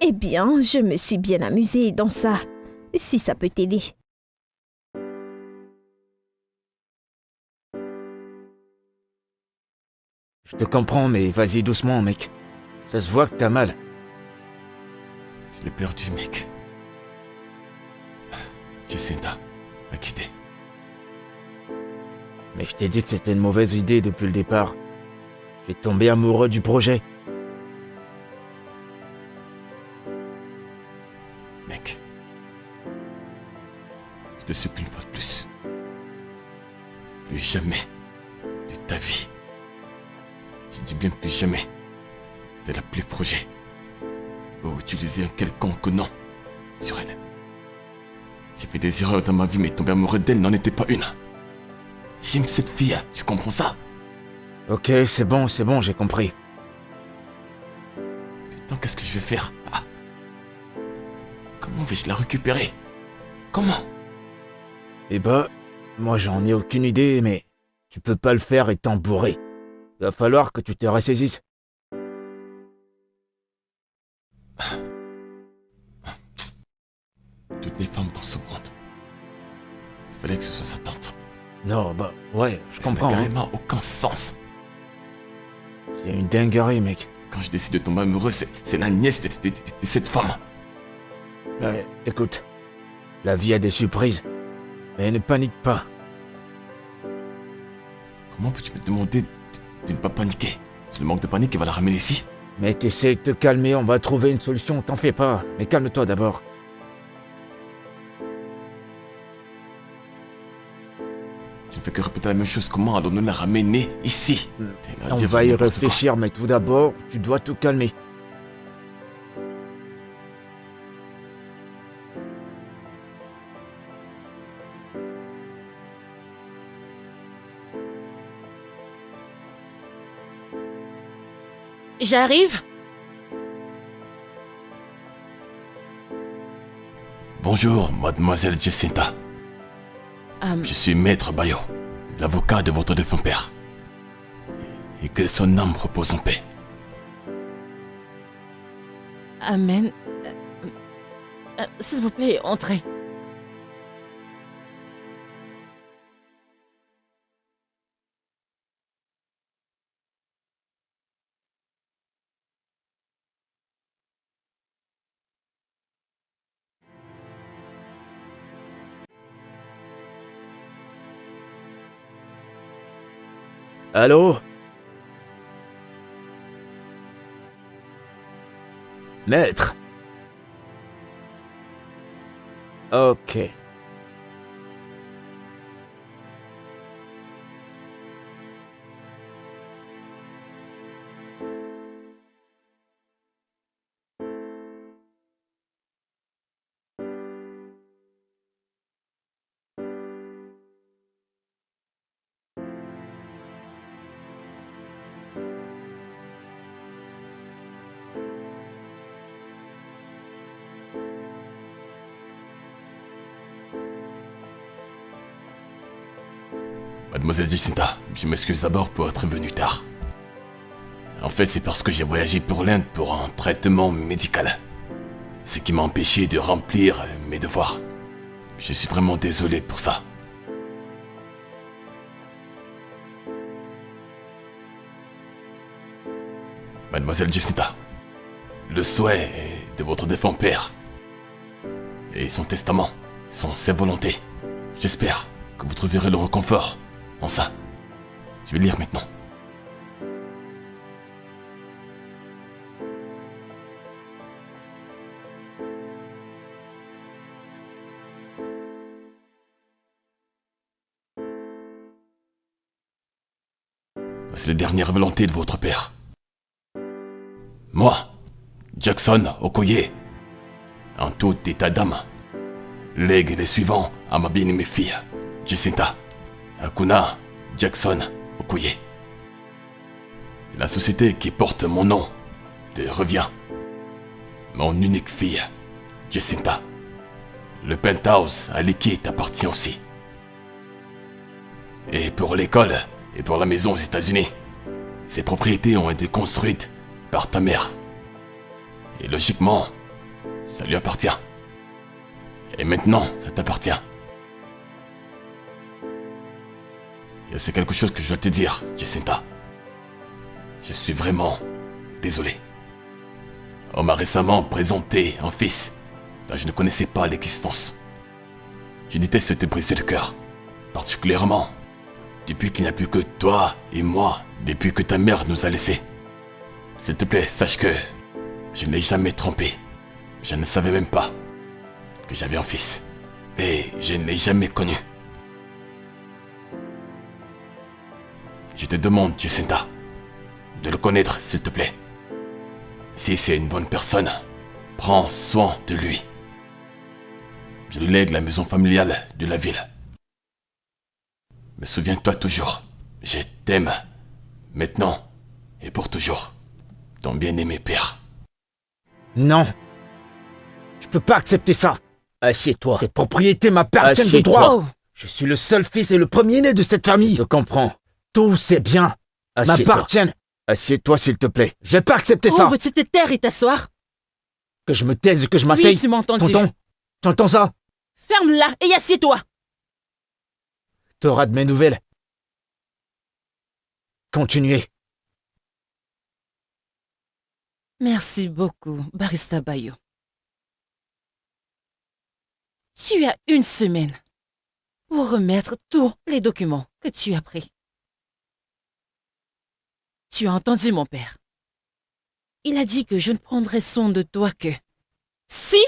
Eh bien, je me suis bien amusée dans ça, si ça peut t'aider.
Je te comprends, mais vas-y doucement, mec. Ça se voit que t'as mal.
Je l'ai perdu, mec. Jacinta m'a quitté.
Mais je t'ai dit que c'était une mauvaise idée depuis le départ. J'ai tombé amoureux du projet.
Mec. Je te supplie une fois de plus. Plus jamais de ta vie Je dis bien plus jamais, de la plus projet, ou utiliser un quelconque nom sur elle. J'ai fait des erreurs dans ma vie, mais tomber amoureux d'elle n'en était pas une. J'aime cette fille, tu comprends ça?
Ok, c'est bon, j'ai compris.
Maintenant, qu'est-ce que je vais faire? Comment vais-je la récupérer? Comment?
Eh ben, moi j'en ai aucune idée, mais tu peux pas le faire étant bourré. Il va falloir que tu te ressaisisses.
Toutes les femmes dans ce monde. Il fallait que ce soit sa tante.
Non, bah ouais, je
Ça n'a
comprends. Hein.
carrément aucun sens.
C'est une dinguerie, mec.
Quand je décide de tomber amoureux, c'est la nièce de cette femme.
Ouais, écoute, la vie a des surprises, mais ne panique pas.
Comment peux-tu me demander de ne pas paniquer? C'est le manque de panique qui va la ramener ici.
Mec, essaie de te calmer, on va trouver une solution, t'en fais pas. Mais calme-toi d'abord.
Tu ne fais que répéter la même chose. Comment allons-nous la ramener ici?
On va y réfléchir, mais tout d'abord, tu dois te calmer.
J'arrive.
Bonjour, mademoiselle Jacinta. Je suis maître Bayo, l'avocat de votre défunt père. Et que son âme repose en paix.
Amen. S'il vous plaît, entrez.
Allô? Maître? Ok.
Mademoiselle Jacinta, je m'excuse d'abord pour être venu tard. En fait, c'est parce que j'ai voyagé pour l'Inde pour un traitement médical. Ce qui m'a empêché de remplir mes devoirs. Je suis vraiment désolé pour ça. Mademoiselle Jacinta, le souhait de votre défunt père et son testament sont ses volontés. J'espère que vous trouverez le réconfort en ça. Je vais lire maintenant. C'est la dernière volonté de votre père. Moi, Jackson Okoye, en tout état d'âme, lègue les suivants à ma bien-aimée fille, Jacinta Akuna Jackson Okoye. La société qui porte mon nom te revient. Mon unique fille, Jacinta. Le penthouse à Liki t'appartient aussi. Et pour l'école et pour la maison aux États-Unis, ces propriétés ont été construites par ta mère. Et logiquement, ça lui appartient. Et maintenant, ça t'appartient. Et c'est quelque chose que je dois te dire, Jacinta. Je suis vraiment désolé. On m'a récemment présenté un fils dont je ne connaissais pas l'existence. Je déteste te briser le cœur, particulièrement depuis qu'il n'y a plus que toi et moi, depuis que ta mère nous a laissés. S'il te plaît, sache que je ne l'ai jamais trompé. Je ne savais même pas que j'avais un fils. Et je ne l'ai jamais connu. Je te demande, Jacinta, de le connaître, s'il te plaît. Si c'est une bonne personne, prends soin de lui. Je lui lègue la maison familiale de la ville. Mais souviens-toi toujours, je t'aime, maintenant et pour toujours, ton bien-aimé père.
Non. Je peux pas accepter ça.
Assieds-toi.
Cette propriété m'appartient de
Assieds-toi.
droit.
Oh,
Je suis le seul fils et le premier-né de cette famille. Je comprends. Tous ces biens
Assieds-toi.
m'appartiennent. Assieds-toi, s'il te plaît. Je vais pas accepter
oh,
ça.
veux-tu te taire et t'asseoir?
Que je me taise, que je
Oui,
m'asseye.
tu m'as entendu.
Tonton, tu entends ça?
Ferme-la et assieds-toi.
T'auras de mes nouvelles. Continuez.
Merci beaucoup, Barista Bayo. Tu as 1 semaine pour remettre tous les documents que tu as pris. Tu as entendu mon père. Il a dit que je ne prendrai soin de toi que si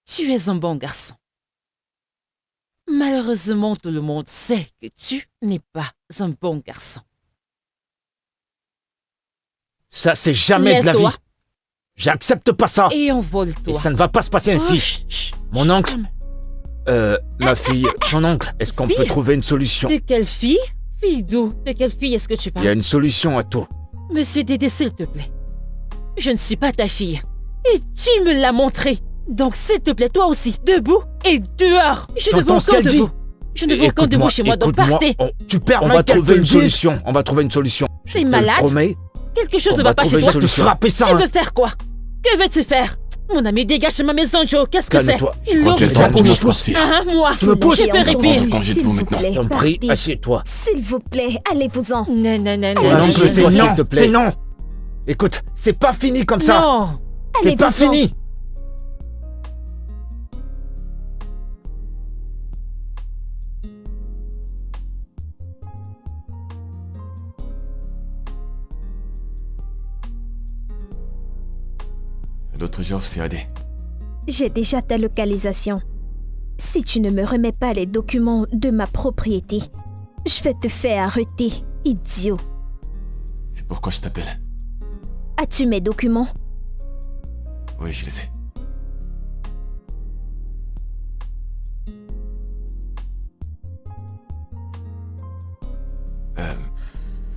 tu es un bon garçon. Malheureusement, tout le monde sait que tu n'es pas un bon garçon.
Ça, c'est jamais de la vie.
Lève-toi
J'accepte pas ça.
et
Et
envole-toi.
ça ne va pas se passer
Oh,
ainsi.
chut, chut,
Mon
chut,
oncle.
calme.
Ma fille, son oncle, est-ce qu'on peut
Fille.
trouver une solution?
De quelle fille? Fille d'où? De quelle fille est-ce que tu
Il y a
parles?
une solution à tout.
Monsieur Dédé, s'il te plaît. Je ne suis pas ta fille. Et tu me l'as montré. Donc, s'il te plaît, toi aussi, debout et dehors. Je ne veux
T'entends ce
aucun
qu'elle
debout.
dit?
Je ne veux aucun debout chez moi, donc
Écoute-moi,
partez.
tu perds
On
ma
va trouver
une
une
solution. On va trouver une solution. Je
T'es
te le
malade?
promets.
Quelque chose
On
ne
va
va pas chez
trouver
toi.
une solution. frapper ça,
Tu
hein.
veux faire quoi? Que veux-tu faire? Mon ami, dégage de ma maison, Joe. Qu'est-ce que c'est?
Calme-toi.
Je crois
Lourd,
qu'il est
ça
temps de
bouge.
partir.
Ah, moi.
Tu me pousses?
Je peux
J'ai
répondre.
entendu,
congé de
s'il
vous
vous
maintenant.
plaît,
T'en prie,
partez.
assieds-toi.
S'il vous plaît, allez-vous-en.
Non, non, non, non.
Mon
Mon
oncle,
oncle,
c'est
c'est
non,
non.
te plaît.
C'est non. Écoute, c'est pas fini comme ça.
Non.
C'est pas
Allez-vous-en.
fini.
L'autre jour, c'est Adé.
J'ai déjà ta localisation. Si tu ne me remets pas les documents de ma propriété, je vais te faire arrêter, idiot.
C'est pourquoi je t'appelle.
As-tu mes documents?
Oui, je les ai.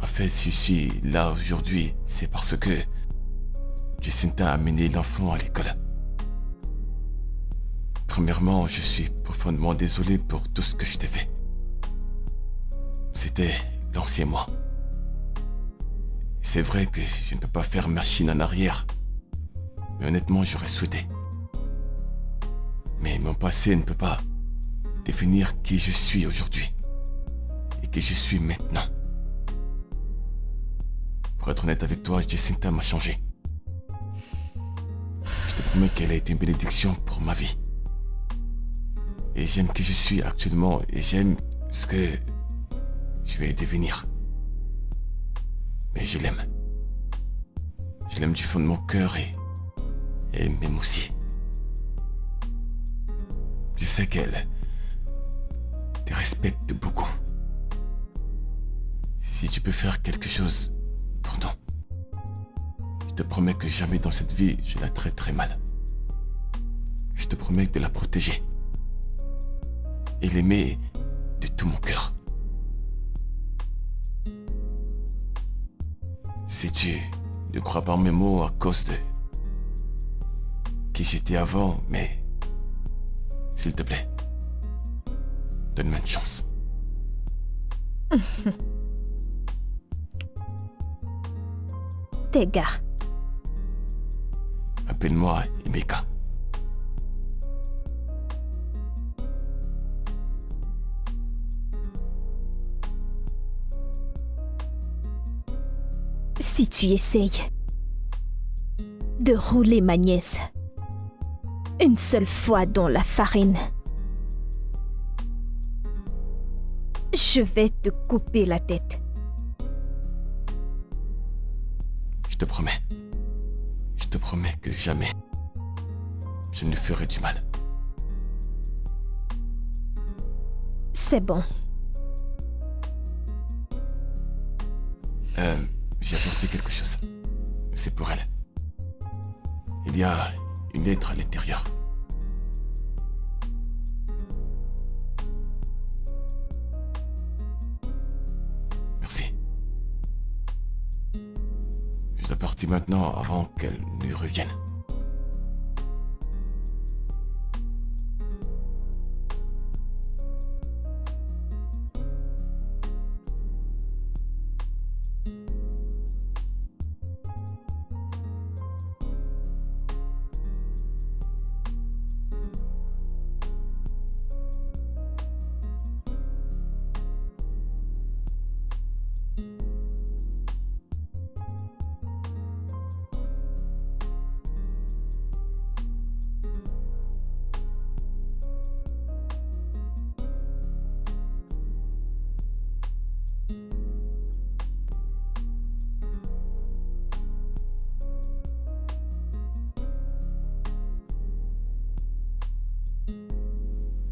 En fait, si je suis là aujourd'hui, c'est parce que Jacinta a amené l'enfant à l'école. Premièrement, je suis profondément désolé pour tout ce que je t'ai fait. C'était l'ancien moi. C'est vrai que je ne peux pas faire machine en arrière. Mais honnêtement, j'aurais souhaité. Mais mon passé ne peut pas définir qui je suis aujourd'hui. Et qui je suis maintenant. Pour être honnête avec toi, Jacinta m'a changé. Je te promets qu'elle a été une bénédiction pour ma vie. Et j'aime qui je suis actuellement et j'aime ce que je vais devenir. Mais je l'aime. Je l'aime du fond de mon cœur et elle m'aime aussi. Je sais qu'elle te respecte beaucoup. Si tu peux faire quelque chose pour nous, je te promets que jamais dans cette vie je la traiterai mal. Je te promets de la protéger et l'aimer de tout mon cœur. Si tu ne crois pas en mes mots à cause de qui j'étais avant, mais s'il te plaît, donne-moi une chance.
Tes gars.
Appelle-moi Emeka.
Si tu essayes de rouler ma nièce une seule fois dans la farine, je vais te couper la tête.
Je te promets. Je te promets que jamais je ne lui ferai du mal.
C'est bon.
J'ai apporté quelque chose. C'est pour elle. Il y a une lettre à l'intérieur. Merci. Je dois partir maintenant avant qu'elle ne revienne.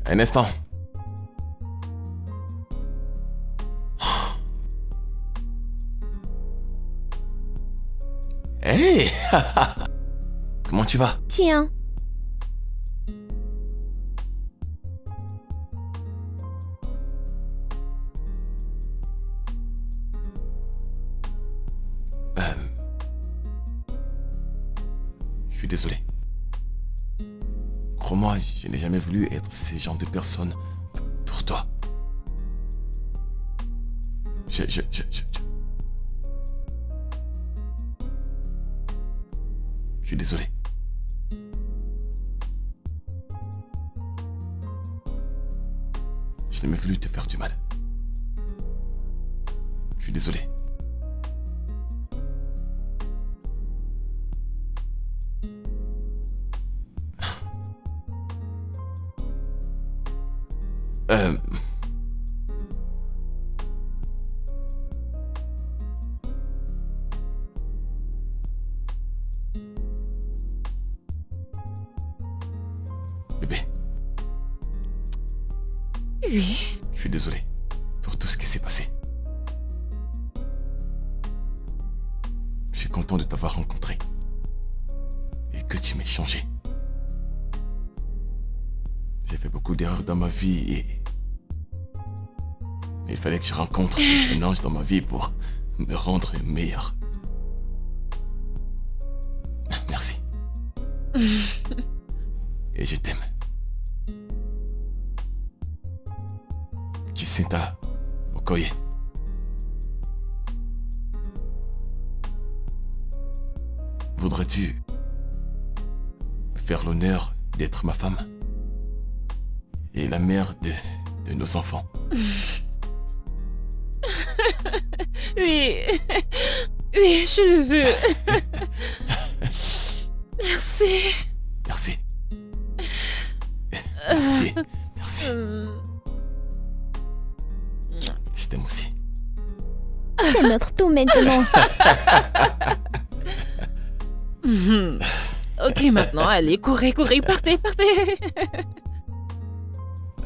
Un instant. Hey! Comment tu vas?
Tiens,
Je suis désolé. Crois-moi, je n'ai jamais voulu être ce genre de personne pour toi. Je... Je suis désolé. Je n'ai jamais voulu te faire du mal. Je suis désolé. Bébé,
Oui.
je suis désolé pour tout ce qui s'est passé. Je suis content de t'avoir rencontré et que tu m'aies changé. J'ai fait beaucoup d'erreurs dans ma vie et il fallait que je rencontre un ange dans ma vie pour me rendre meilleur. Merci. Et je t'aime. Jacinta Okoye. Voudrais-tu me faire l'honneur d'être ma femme et la mère de nos enfants?
Oui. Oui, je le veux. Merci.
Merci. Merci. Merci. Je t'aime aussi.
c'est notre tour maintenant.
Ok, maintenant, allez, courez, partez.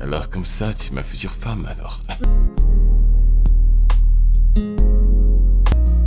Alors comme ça, tu es ma future femme alors.